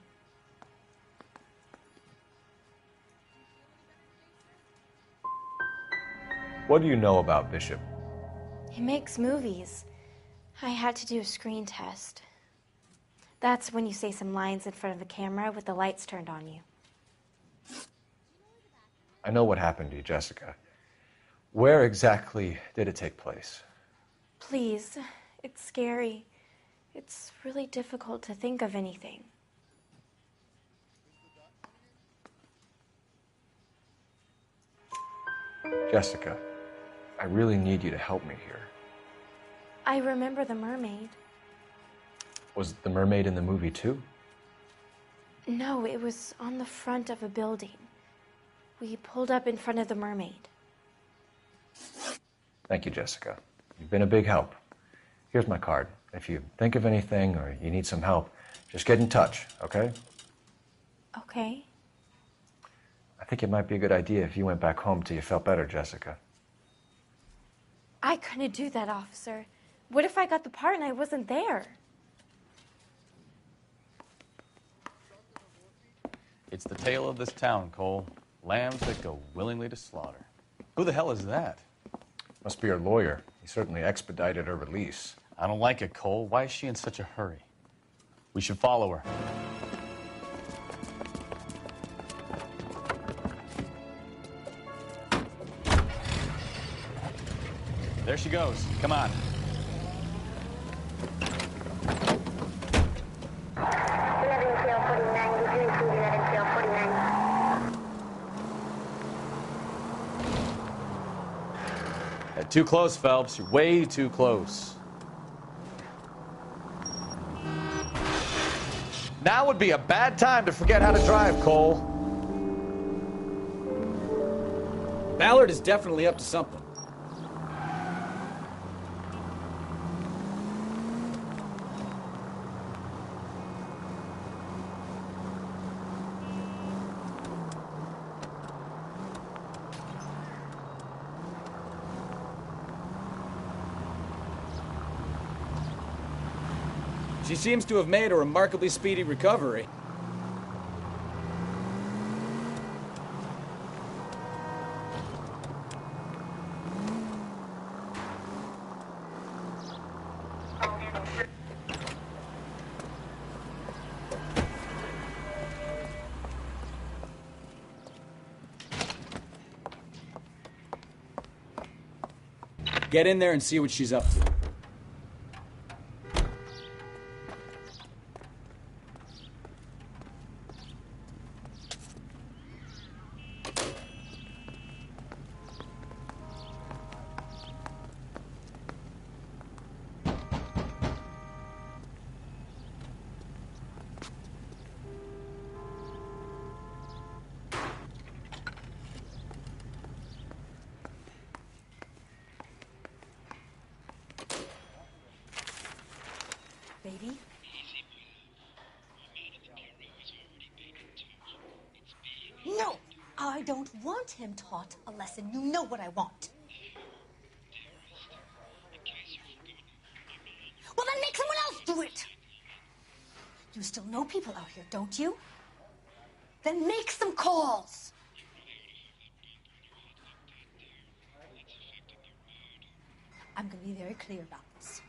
What do you know about Bishop? He makes movies. I had to do a screen test. That's when you say some lines in front of a camera with the lights turned on you. I know what happened to you, Jessica. Where exactly did it take place? Please, it's scary. It's really difficult to think of anything. Jessica, I really need you to help me here. I remember the mermaid. Was the mermaid in the movie too? No, it was on the front of a building. We pulled up in front of the Mermaid. Thank you, Jessica. You've been a big help. Here's my card. If you think of anything or you need some help, just get in touch, okay? Okay. I think it might be a good idea if you went back home till you felt better, Jessica. I couldn't do that, officer. What if I got the part and I wasn't there? It's the tale of this town, Cole. Lambs that go willingly to slaughter. Who the hell is that? Must be her lawyer. He certainly expedited her release. I don't like it, Cole. Why is she in such a hurry? We should follow her. There she goes. Come on. Too close, Phelps. You're way too close. Now would be a bad time to forget how to drive, Cole. Ballard is definitely up to something. She seems to have made a remarkably speedy recovery. Get in there and see what she's up to. Baby? No! I don't want him taught a lesson. You know what I want. Well, then make someone else do it! You still know people out here, don't you? Then make some calls! I'm gonna be very clear about this.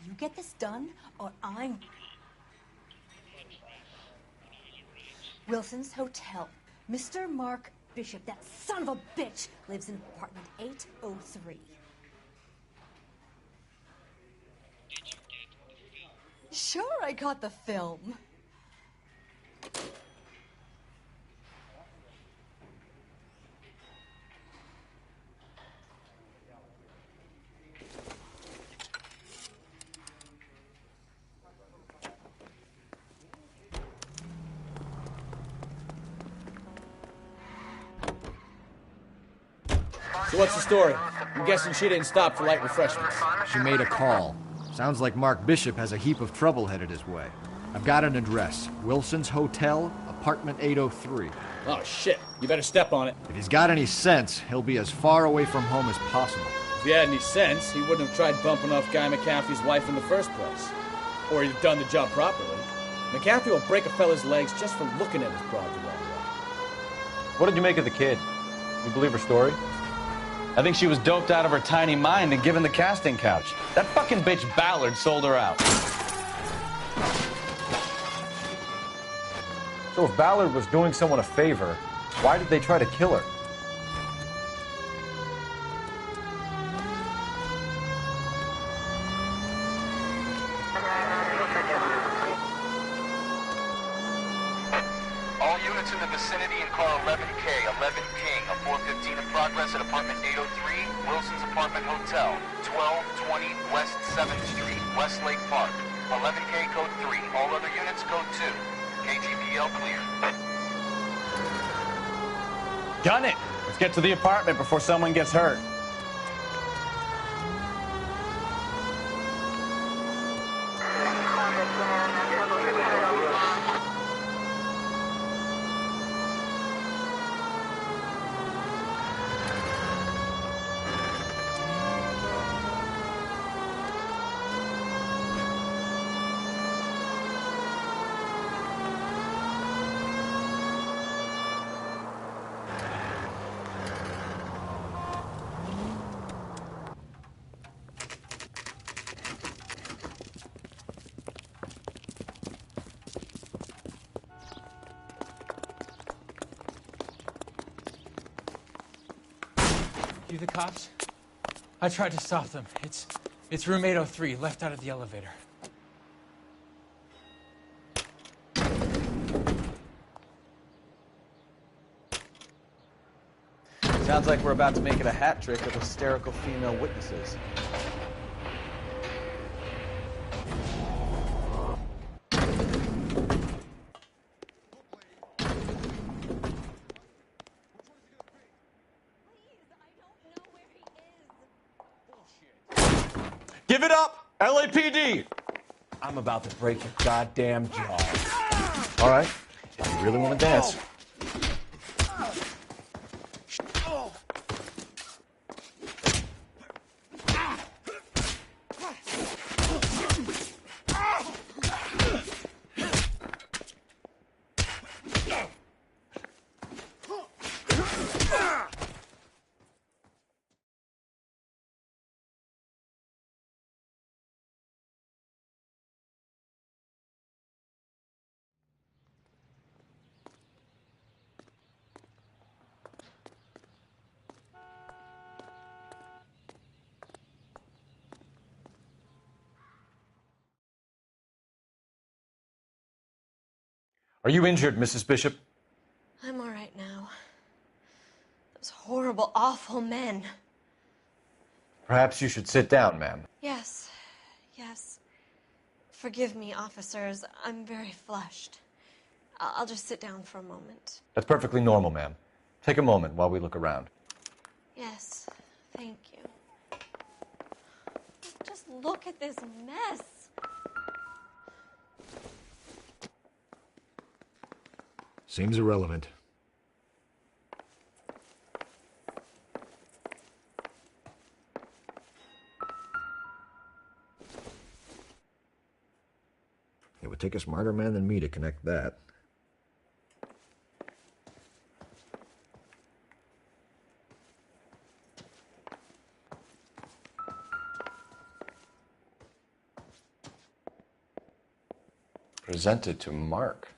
You get this done, or I'm... Wilson's Hotel. Mr. Mark Bishop, that son of a bitch, lives in apartment 803. Sure, I got the film. So what's the story? I'm guessing she didn't stop for light refreshments. She made a call. Sounds like Mark Bishop has a heap of trouble headed his way. I've got an address. Wilson's Hotel, apartment 803. Oh, shit. You better step on it. If he's got any sense, he'll be as far away from home as possible. If he had any sense, he wouldn't have tried bumping off Guy McCaffrey's wife in the first place. Or he'd have done the job properly. McCaffrey will break a fella's legs just for looking at his broad the wrong way. What did you make of the kid? You believe her story? I think she was doped out of her tiny mind and given the casting couch. That fucking bitch Ballard sold her out. So if Ballard was doing someone a favor, why did they try to kill her? All units in the vicinity in car 11K, 11 King, a 415 in progress at apartment 803, Wilson's Apartment Hotel, 1220 West 7th Street, Westlake Park. 11K code 3, all other units code 2. KGPL clear. Gun it! Let's get to the apartment before someone gets hurt. You the cops? I tried to stop them. It's room 803, left out of the elevator. Sounds like we're about to make it a hat trick of hysterical female witnesses. Give it up, LAPD! I'm about to break your goddamn jaw. All right, if you really want to dance. Are you injured, Mrs. Bishop? I'm all right now. Those horrible, awful men. Perhaps you should sit down, ma'am. Yes, yes. Forgive me, officers. I'm very flushed. I'll just sit down for a moment. That's perfectly normal, ma'am. Take a moment while we look around. Yes, thank you. Just look at this mess. Seems irrelevant. It would take a smarter man than me to connect that. Presented to Mark.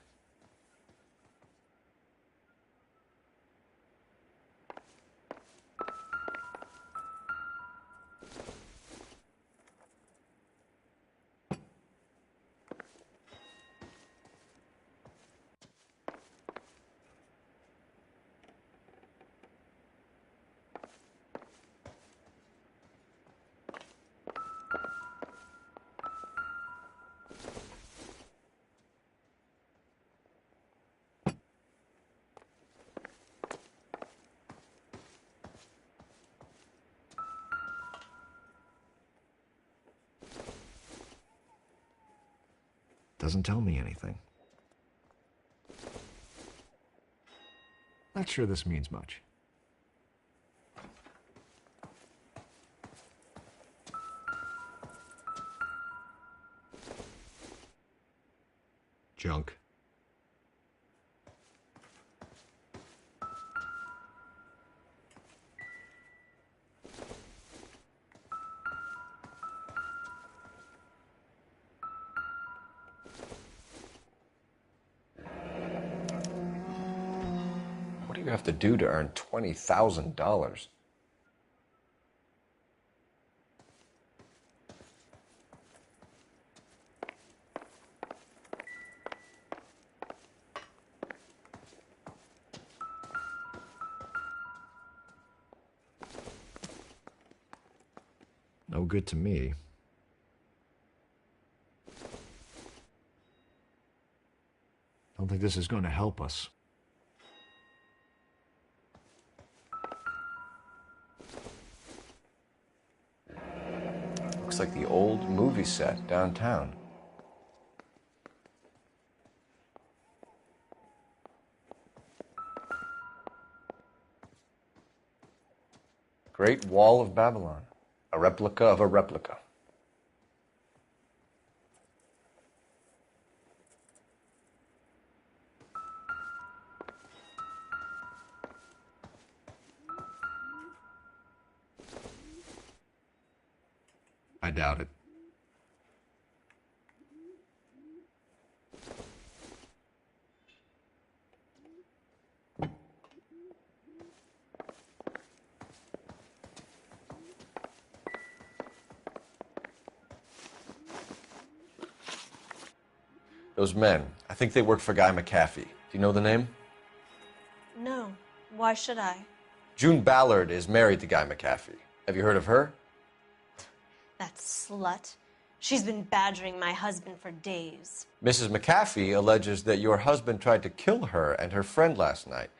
Doesn't tell me anything. Not sure this means much. Junk. What do you have to do to earn $20,000? No good to me. Don't think this is going to help us. Looks like the old movie set downtown. Great Wall of Babylon, a replica of a replica. I doubt it. Those men, I think they work for Guy McAfee. Do you know the name? No. Why should I? June Ballard is married to Guy McAfee. Have you heard of her? That slut. She's been badgering my husband for days. Mrs. McAfee alleges that your husband tried to kill her and her friend last night.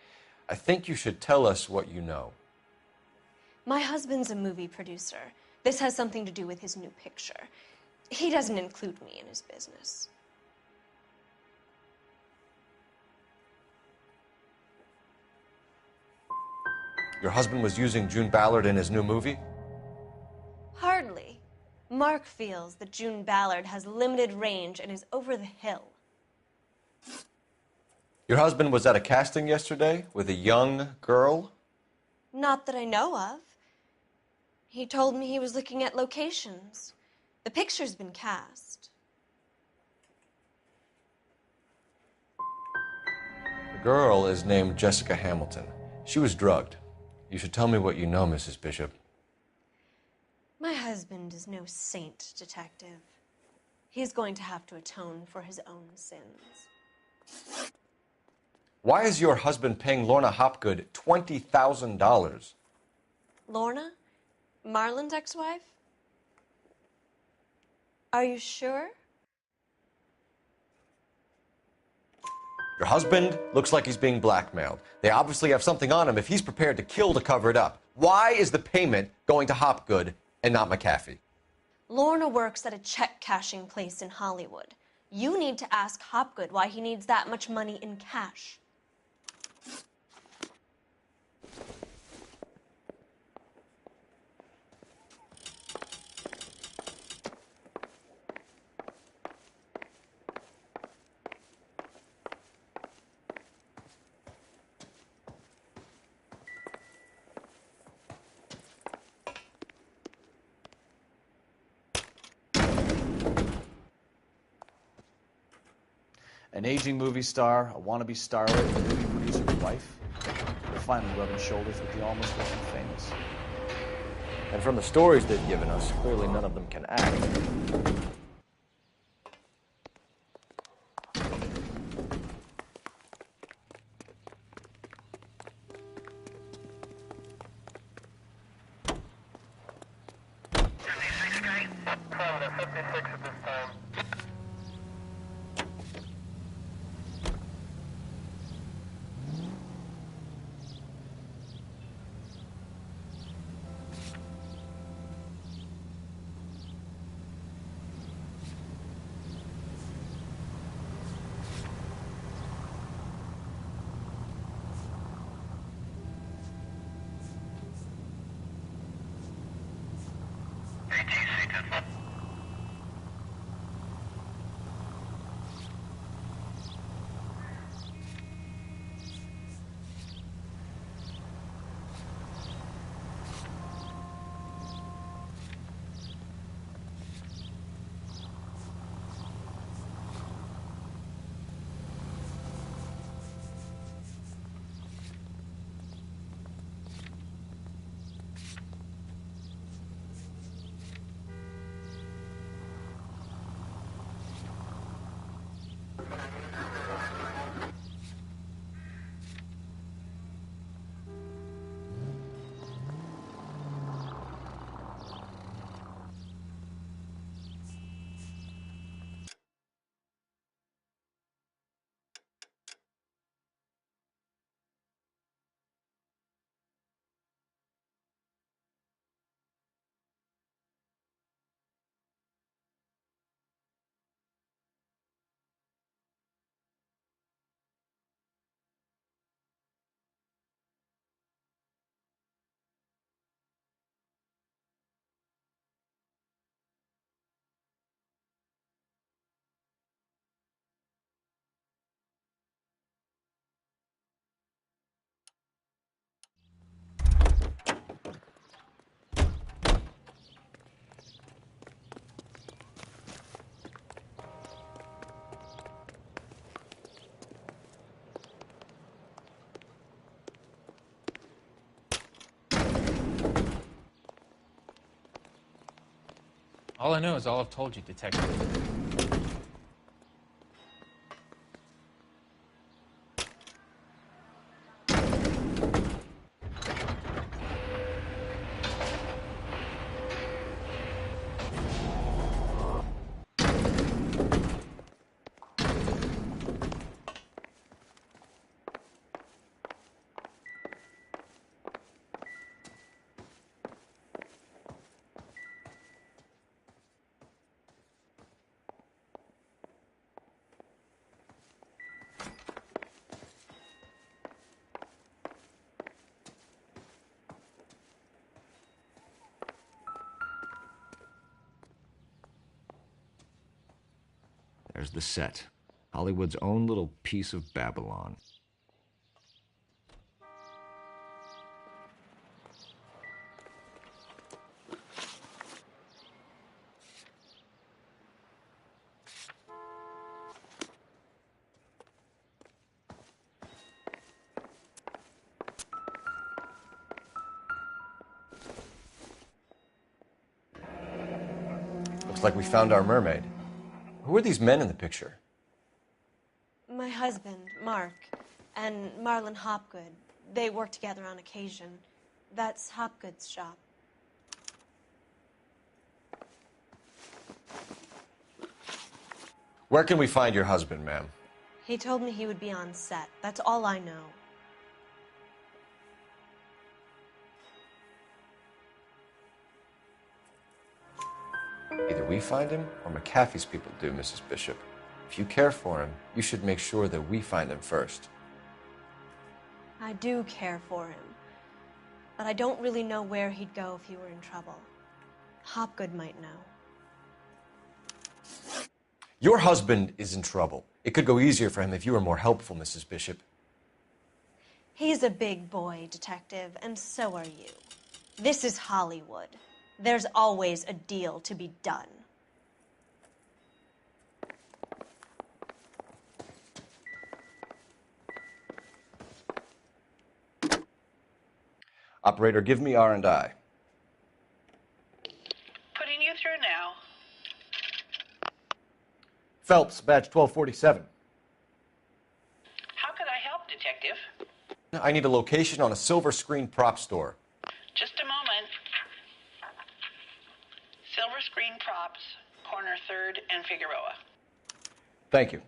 I think you should tell us what you know. My husband's a movie producer. This has something to do with his new picture. He doesn't include me in his business. Your husband was using June Ballard in his new movie? Hardly. Mark feels that June Ballard has limited range and is over the hill. Your husband was at a casting yesterday with a young girl? Not that I know of. He told me he was looking at locations. The picture's been cast. The girl is named Jessica Hamilton. She was drugged. You should tell me what you know, Mrs. Bishop. My husband is no saint, Detective. He's going to have to atone for his own sins. Why is your husband paying Lorna Hopgood $20,000? Lorna? Marlon's ex-wife? Are you sure? Your husband looks like he's being blackmailed. They obviously have something on him if he's prepared to kill to cover it up. Why is the payment going to Hopgood and not McAfee? Lorna works at a check-cashing place in Hollywood. You need to ask Hopgood why he needs that much money in cash. An aging movie star, a wannabe starlet, a movie producer's wife. They're finally rubbing shoulders with the almost looking famous. And from the stories they've given us, clearly none of them can act. All I know is all I've told you, Detective. There's the set. Hollywood's own little piece of Babylon. Looks like we found our mermaid. Who are these men in the picture? My husband, Mark, and Marlon Hopgood. They work together on occasion. That's Hopgood's shop. Where can we find your husband, ma'am? He told me he would be on set. That's all I know. Either we find him or McAfee's people do, Mrs. Bishop. If you care for him, you should make sure that we find him first. I do care for him. But I don't really know where he'd go if he were in trouble. Hopgood might know. Your husband is in trouble. It could go easier for him if you were more helpful, Mrs. Bishop. He's a big boy, Detective, and so are you. This is Hollywood. There's always a deal to be done. Operator, give me R&I. Putting you through now. Phelps, badge 1247. How could I help, Detective? I need a location on a silver screen prop store. Just a moment. Silver Screen Props, corner 3rd and Figueroa. Thank you.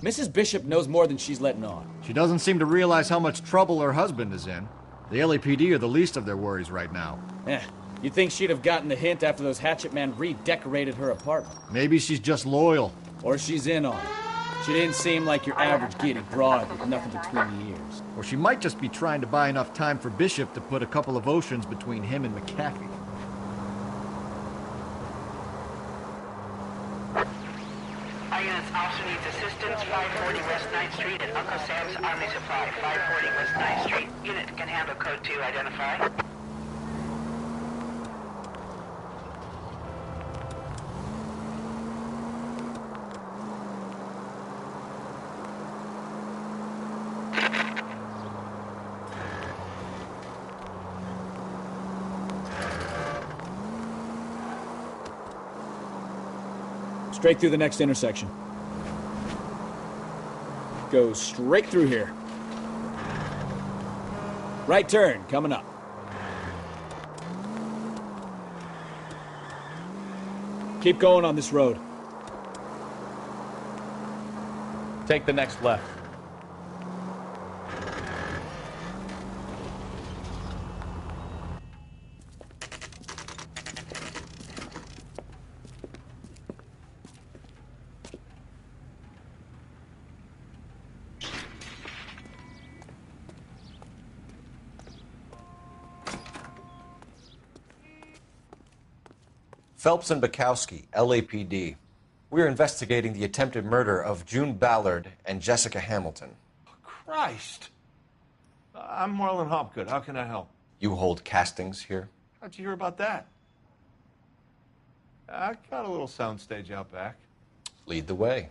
Mrs. Bishop knows more than she's letting on. She doesn't seem to realize how much trouble her husband is in. The LAPD are the least of their worries right now. You'd think she'd have gotten the hint after those hatchet men redecorated her apartment. Maybe she's just loyal. Or she's in on it. She didn't seem like your average giddy broad with nothing between the ears. Or she might just be trying to buy enough time for Bishop to put a couple of oceans between him and McAfee. Our units also needs assistance. 540 West 9th Street at Uncle Sam's Army Supply. 540 West 9th Street. Unit can handle code 2. Identify. Straight through the next intersection. Go straight through here. Right turn, coming up. Keep going on this road. Take the next left. Phelps and Bukowski, LAPD. We're investigating the attempted murder of June Ballard and Jessica Hamilton. Christ. I'm Marlon Hopgood. How can I help? You hold castings here? How'd you hear about that? I got a little soundstage out back. Lead the way.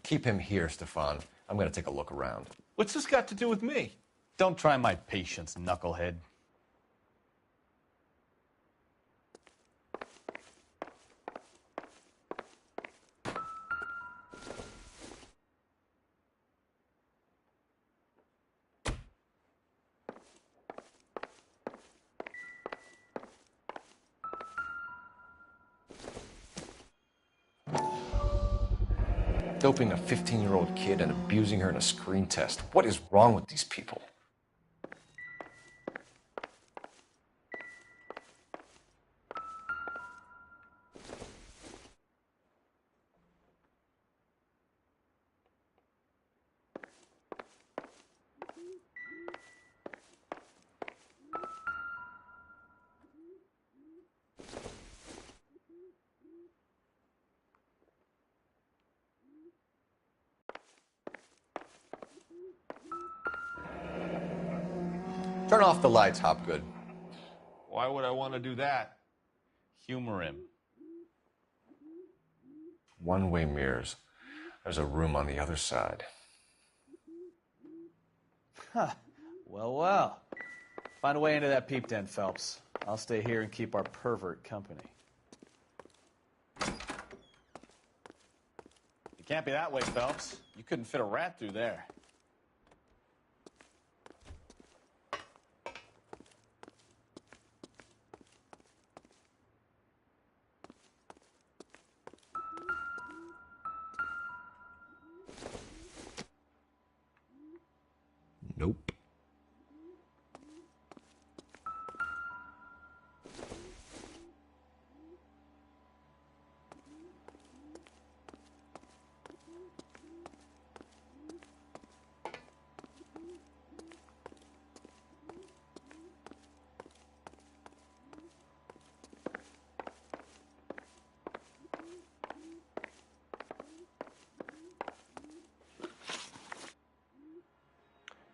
Keep him here, Stefan. I'm going to take a look around. What's this got to do with me? Don't try my patience, knucklehead. Doping a 15-year-old kid and abusing her in a screen test. What is wrong with these people? Turn off the lights, Hopgood. Why would I want to do that? Humor him. One-way mirrors. There's a room on the other side. Huh. Well. Find a way into that peep den, Phelps. I'll stay here and keep our pervert company. You can't be that way, Phelps. You couldn't fit a rat through there. Nope.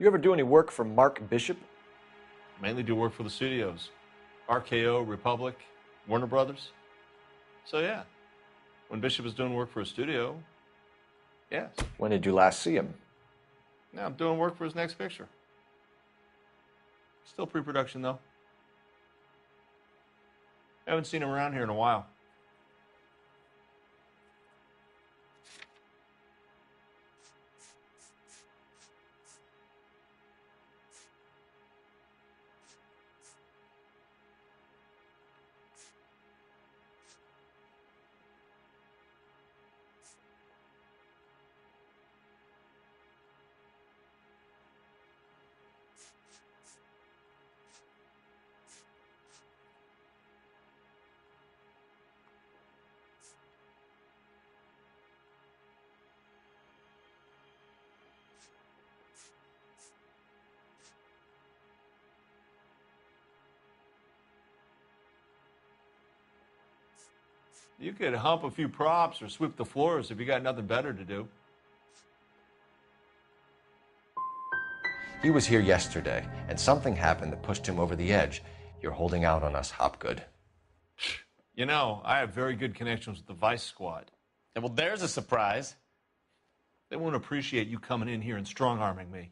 You ever do any work for Mark Bishop? Mainly do work for the studios. RKO, Republic, Warner Brothers. So yeah, when Bishop is doing work for a studio, Yes. When did you last see him? Now I'm doing work for his next picture. Still pre-production, though. Haven't seen him around here in a while. You could hump a few props or sweep the floors if you got nothing better to do. He was here yesterday, and something happened that pushed him over the edge. You're holding out on us, Hopgood. You know, I have very good connections with the Vice Squad. Yeah, well, there's a surprise. They won't appreciate you coming in here and strong-arming me.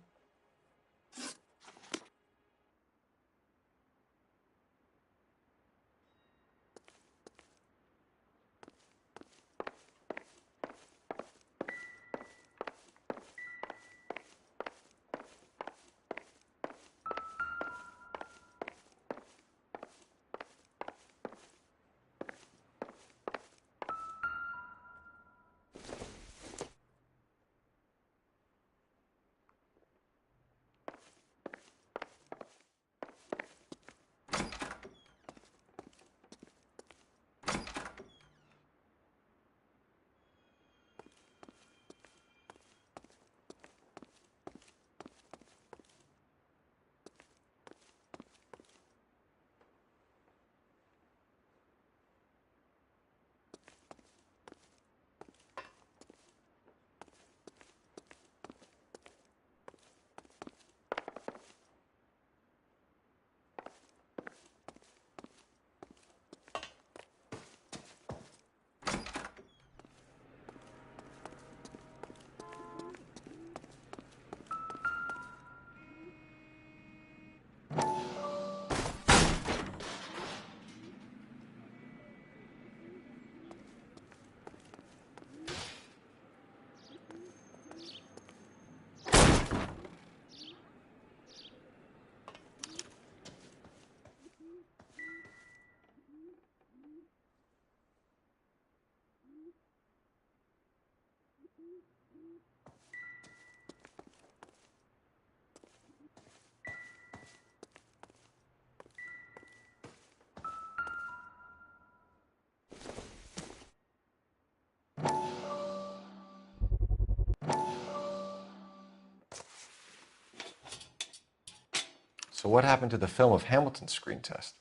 So what happened to the film of Hamilton's screen test?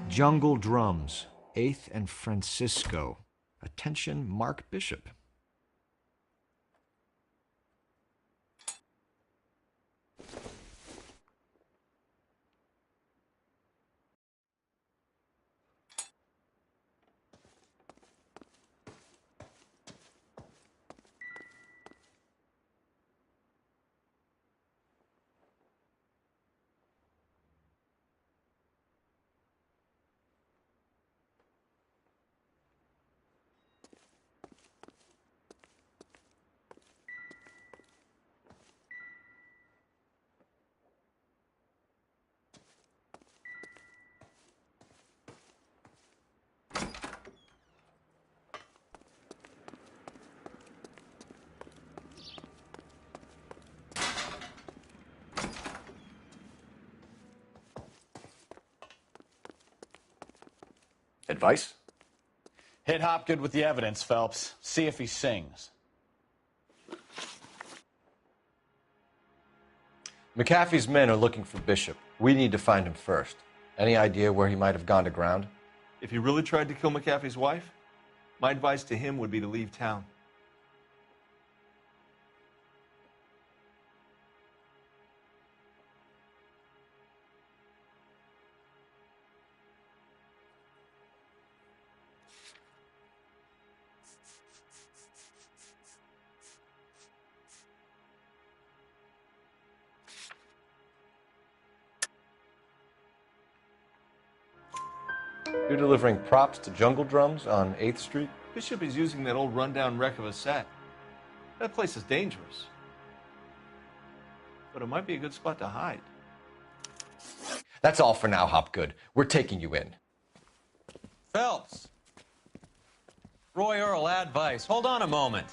Jungle Drums, 8th and Francisco. Attention, Mark Bishop. Advice? Hit Hopgood with the evidence, Phelps. See if he sings. McAfee's men are looking for Bishop. We need to find him first. Any idea where he might have gone to ground? If he really tried to kill McAfee's wife, my advice to him would be to leave town. You're delivering props to Jungle Drums on 8th Street? Bishop is using that old rundown wreck of a set. That place is dangerous. But it might be a good spot to hide. That's all for now, Hopgood. We're taking you in. Phelps! Roy Earl, advice. Hold on a moment.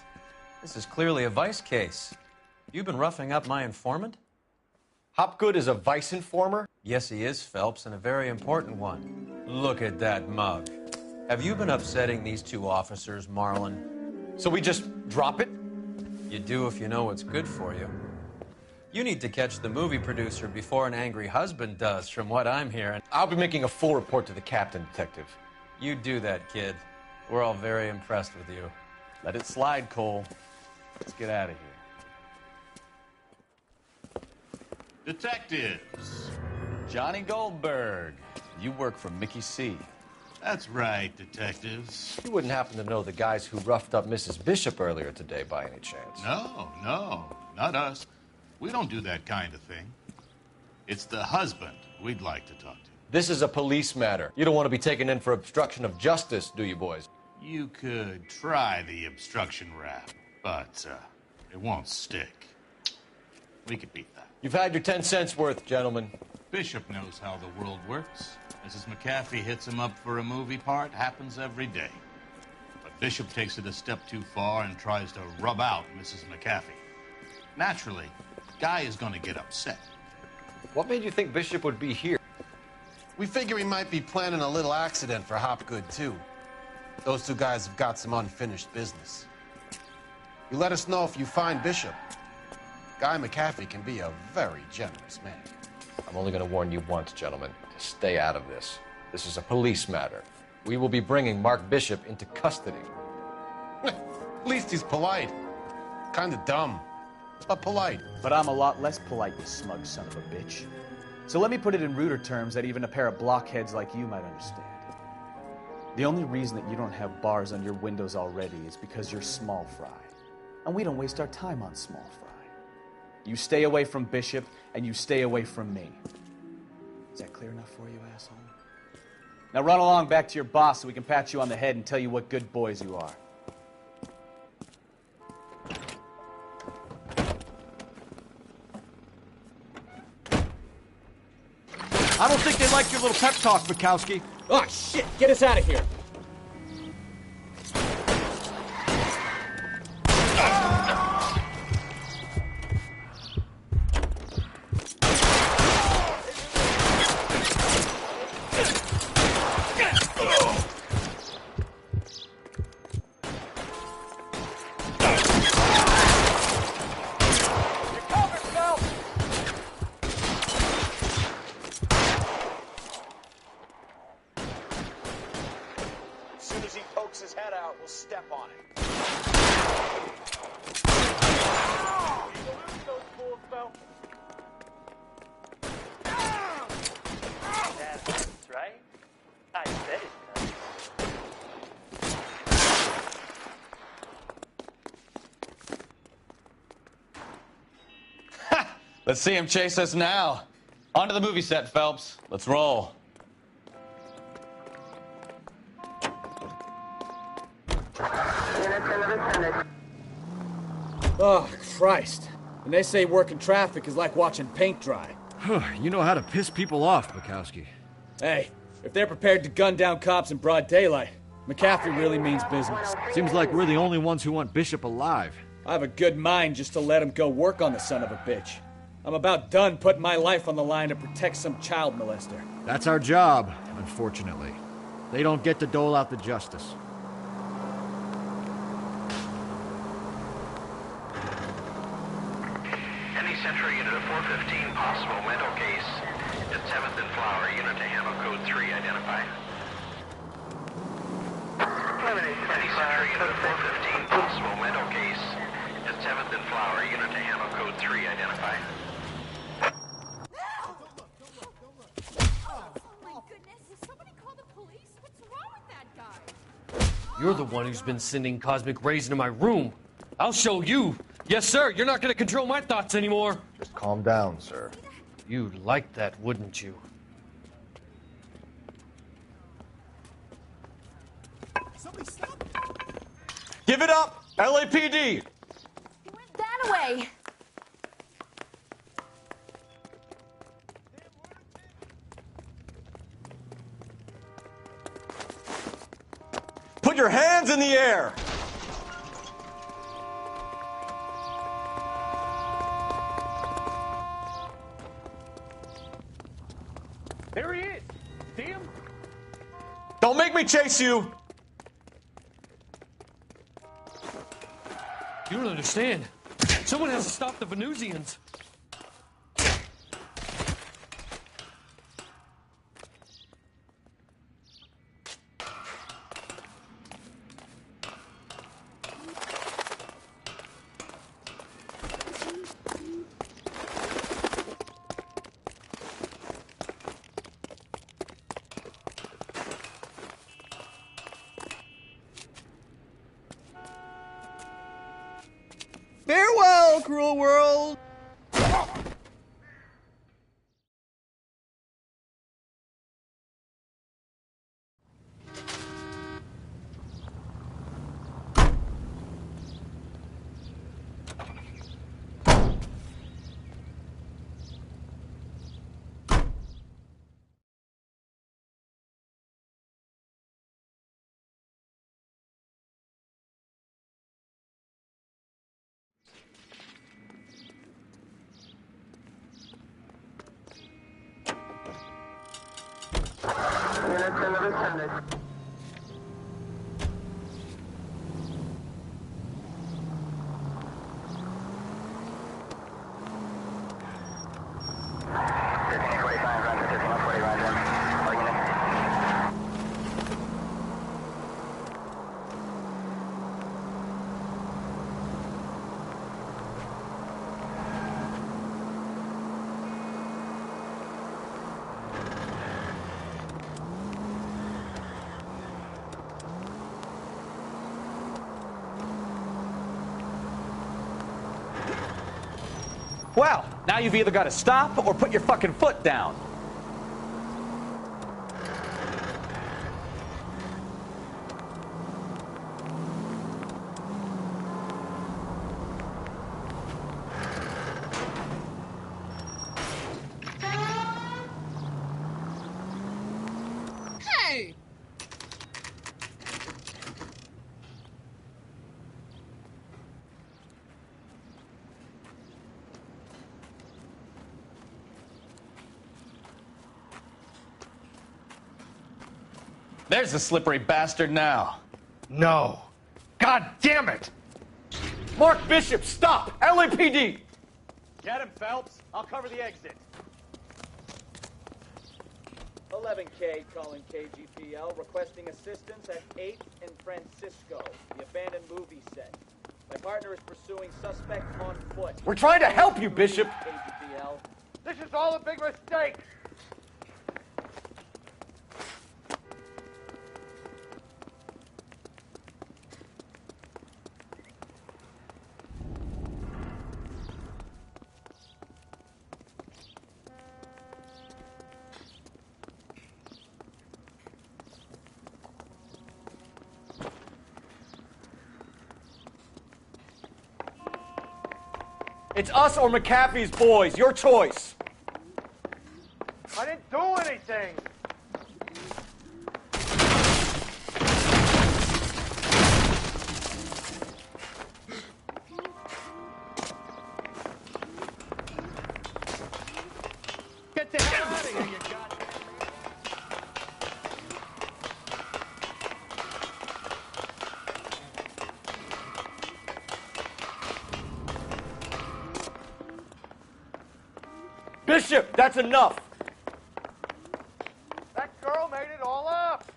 This is clearly a vice case. You've been roughing up my informant? Hopgood is a vice informer? Yes, he is, Phelps, and a very important one. Look at that mug. Have you been upsetting these two officers, Marlon? So we just drop it? You do if you know what's good for you. You need to catch the movie producer before an angry husband does, from what I'm hearing. I'll be making a full report to the captain, Detective. You do that, kid. We're all very impressed with you. Let it slide, Cole. Let's get out of here. Detectives. Johnny Goldberg. You work for Mickey C. That's right, detectives. You wouldn't happen to know the guys who roughed up Mrs. Bishop earlier today by any chance? No, not us. We don't do that kind of thing. It's the husband we'd like to talk to. This is a police matter. You don't want to be taken in for obstruction of justice, do you, boys? You could try the obstruction rap, but it won't stick. We could beat that. You've had your 10 cents worth, gentlemen. Bishop knows how the world works. Mrs. McAfee hits him up for a movie part. Happens every day. But Bishop takes it a step too far and tries to rub out Mrs. McAfee. Naturally, Guy is going to get upset. What made you think Bishop would be here? We figure he might be planning a little accident for Hopgood, too. Those two guys have got some unfinished business. You let us know if you find Bishop. Guy McAfee can be a very generous man. I'm only going to warn you once, gentlemen, to stay out of this. This is a police matter. We will be bringing Mark Bishop into custody. At least he's polite. Kind of dumb, but polite. But I'm a lot less polite, you smug son of a bitch. So let me put it in ruder terms that even a pair of blockheads like you might understand. The only reason that you don't have bars on your windows already is because you're small fry. And we don't waste our time on small fry. You stay away from Bishop, and you stay away from me. Is that clear enough for you, asshole? Now run along back to your boss so we can pat you on the head and tell you what good boys you are. I don't think they like your little pep talk, Bukowski. Oh, shit! Get us out of here! Let's see him chase us now. Onto the movie set, Phelps. Let's roll. Oh, Christ. And they say working traffic is like watching paint dry. You know how to piss people off, Bukowski. Hey, if they're prepared to gun down cops in broad daylight, McAfee really means business. Seems like we're the only ones who want Bishop alive. I have a good mind just to let him go work on the son of a bitch. I'm about done putting my life on the line to protect some child molester. That's our job, unfortunately. They don't get to dole out the justice. Any Central unit of 415 possible mental case at 7th and Flower, unit to handle code 3, identify. entry into 415 possible mental case at 7th and Flower. Unit to handle code 3. Identify. You're the one who's been sending cosmic rays into my room. I'll show you. Yes, sir. You're not going to control my thoughts anymore. Just calm down, sir. You'd like that, wouldn't you? Give it up! LAPD! That way! Put your hands in the air! There he is. See him? Don't make me chase you! You don't understand. Someone has to stop the Venusians. Farewell, cruel world! Well, now you've either got to stop or put your fucking foot down. Hey! There's the slippery bastard now. No. God damn it! Mark Bishop, stop! LAPD! Get him, Phelps. I'll cover the exit. 11K calling KGPL, requesting assistance at 8th and Francisco, the abandoned movie set. My partner is pursuing suspect on foot. We're trying to help you, Bishop! KGPL. This is all a big mistake! It's us or McAfee's boys. Your choice. I didn't do anything! Get the hell out of here, you god... Bishop, that's enough. That girl made it all up!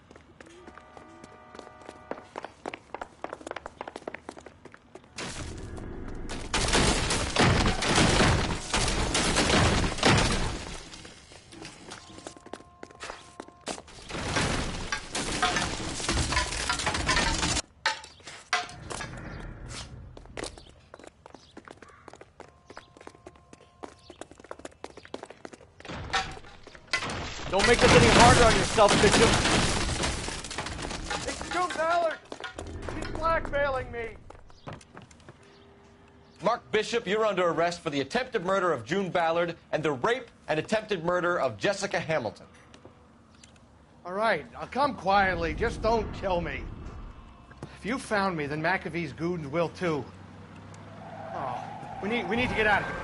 Don't make this any harder on yourself, Bishop. It's June Ballard. He's blackmailing me. Mark Bishop, you're under arrest for the attempted murder of June Ballard and the rape and attempted murder of Jessica Hamilton. All right, I'll come quietly. Just don't kill me. If you found me, then McAfee's goons will too. Oh, we need to get out of here.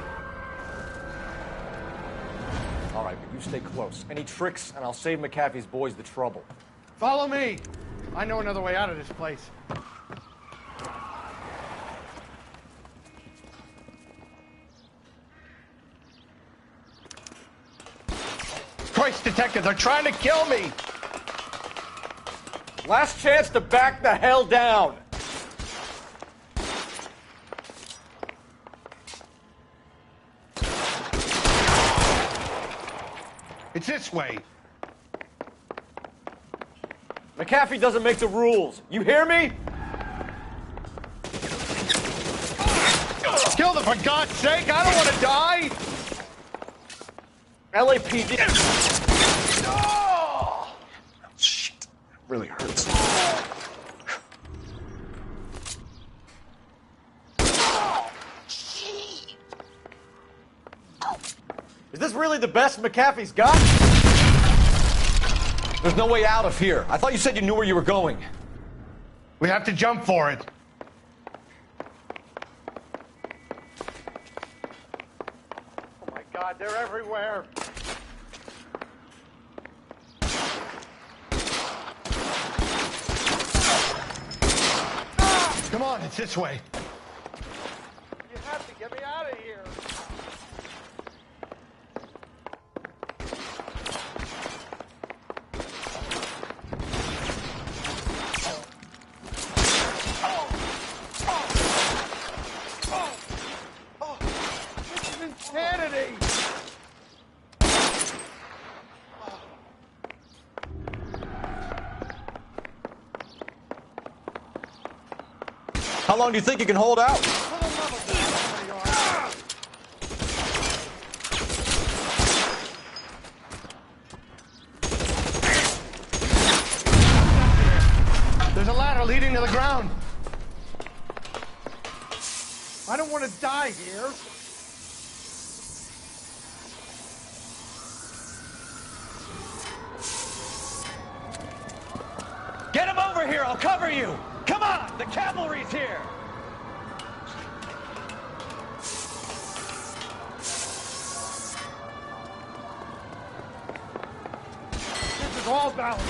All right, but you stay close. Any tricks, and I'll save McAfee's boys the trouble. Follow me. I know another way out of this place. Christ, detective, they're trying to kill me. Last chance to back the hell down. It's this way. McAfee doesn't make the rules. You hear me? Kill them, for God's sake! I don't want to die! LAPD. Oh! Shit. Really hurts. Is this really the best McAfee's got? There's no way out of here. I thought you said you knew where you were going. We have to jump for it. Oh my God, they're everywhere. Come on, it's this way. You have to get me out of here. This is insanity. How long do you think you can hold out? There's a ladder leading to the ground. I don't want to die here. Get him over here. I'll cover you. Come on. The cavalry's here. This is all balanced.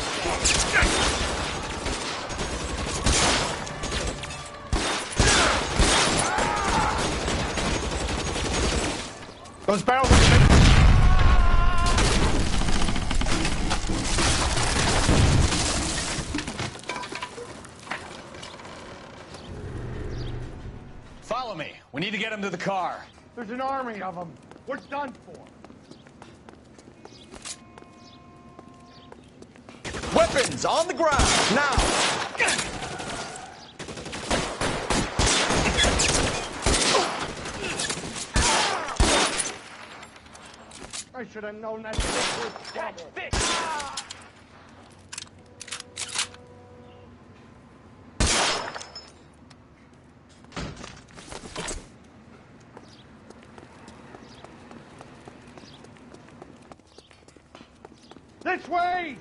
Those barrels are Follow me. We need to get him to the car. There's an army of them. We're done for. Weapons on the ground, now! I should have known that thing was trouble. This way!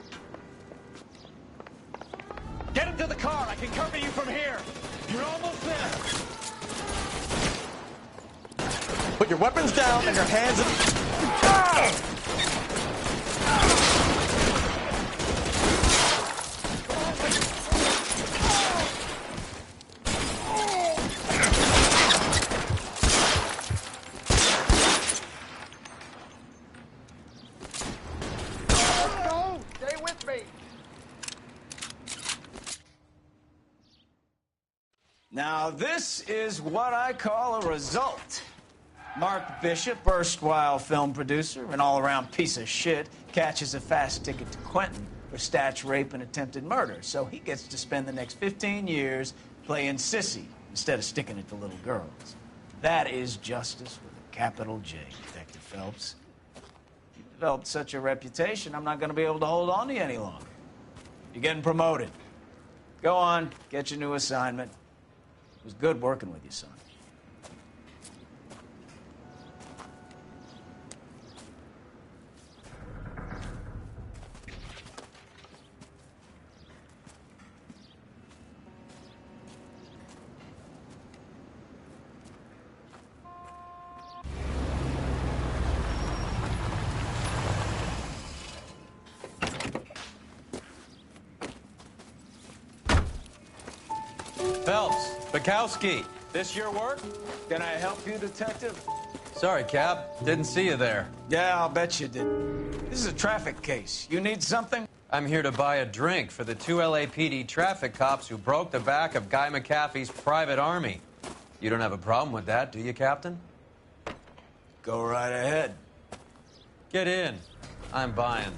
Get him to the car. I can cover you from here. You're almost there. Put your weapons down and your hands in... Go! Stay with me! Now, this is what I call a result. Mark Bishop, erstwhile film producer, an all-around piece of shit, catches a fast ticket to Quentin, for snatch, rape, and attempted murder, so he gets to spend the next 15 years playing sissy instead of sticking it to little girls. That is justice with a capital J, Detective Phelps. You've developed such a reputation, I'm not going to be able to hold on to you any longer. You're getting promoted. Go on, get your new assignment. It was good working with you, son. Phelps, Bukowski. This your work? Can I help you, Detective? Sorry, Cap. Didn't see you there. Yeah, I'll bet you did. This is a traffic case. You need something? I'm here to buy a drink for the 2 LAPD traffic cops who broke the back of Guy McAfee's private army. You don't have a problem with that, do you, Captain? Go right ahead. Get in. I'm buying.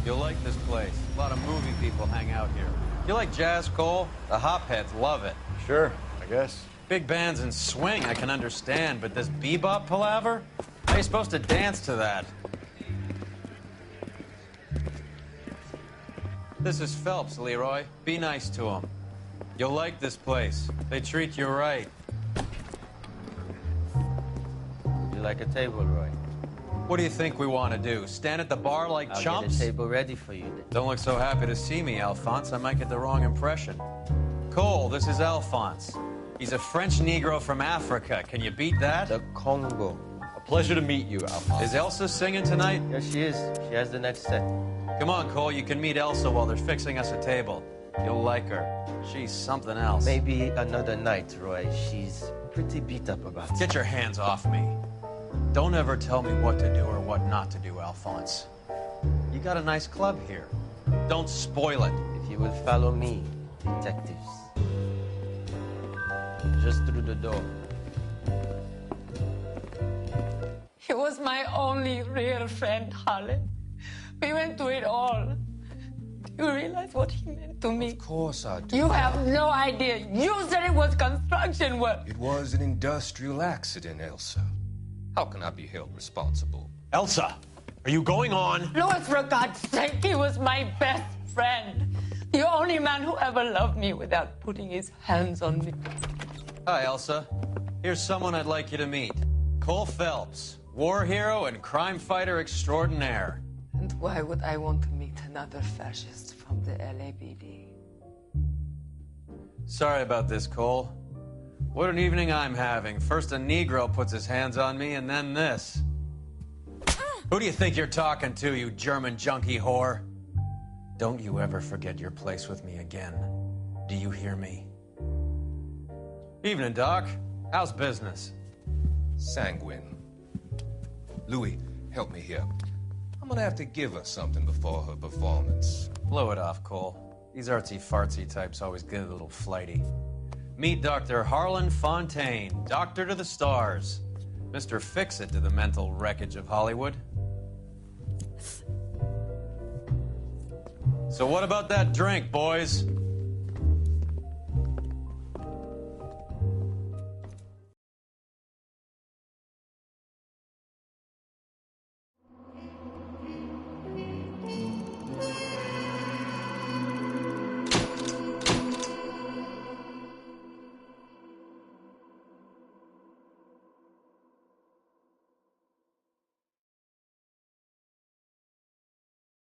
You'll like this place. A lot of movie people hang out here. You like jazz, Cole? The hopheads love it. Sure, I guess. Big bands and swing I can understand, but this bebop palaver? How are you supposed to dance to that? This is Phelps, Leroy. Be nice to him. You'll like this place. They treat you right. You like a table, Roy? What do you think we want to do? Stand at the bar like I'll chumps? get a table ready for you then. Don't look so happy to see me, Alphonse. I might get the wrong impression. Cole, this is Alphonse. He's a French Negro from Africa. Can you beat that? The Congo. A pleasure to meet you, Alphonse. Is Elsa singing tonight? Yes, she is. She has the next set. Come on, Cole. You can meet Elsa while they're fixing us a table. You'll like her. She's something else. Maybe another night, Roy. She's pretty beat up about it. Get your hands off me. Don't ever tell me what to do or what not to do, Alphonse. You got a nice club here. Don't spoil it. If you will follow me, detectives. Just through the door. He was my only real friend, Harlan. We went through it all. Do you realize what he meant to me? Of course I do. You have no idea. You said it was construction work. It was an industrial accident, Elsa. How can I be held responsible? Elsa, are you going on? Louis, for God's sake, he was my best friend. The only man who ever loved me without putting his hands on me. Hi, Elsa. Here's someone I'd like you to meet. Cole Phelps, war hero and crime fighter extraordinaire. And why would I want to meet another fascist from the LAPD? Sorry about this, Cole. What an evening I'm having. First a Negro puts his hands on me, and then this. Who do you think you're talking to, you German junkie whore? Don't you ever forget your place with me again. Do you hear me? Evening, Doc. How's business? Sanguine. Louis, help me here. I'm gonna have to give her something before her performance. Blow it off, Cole. These artsy-fartsy types always get a little flighty. Meet Dr. Harlan Fontaine, doctor to the stars. Mr. Fix-It to the mental wreckage of Hollywood. So what about that drink, boys?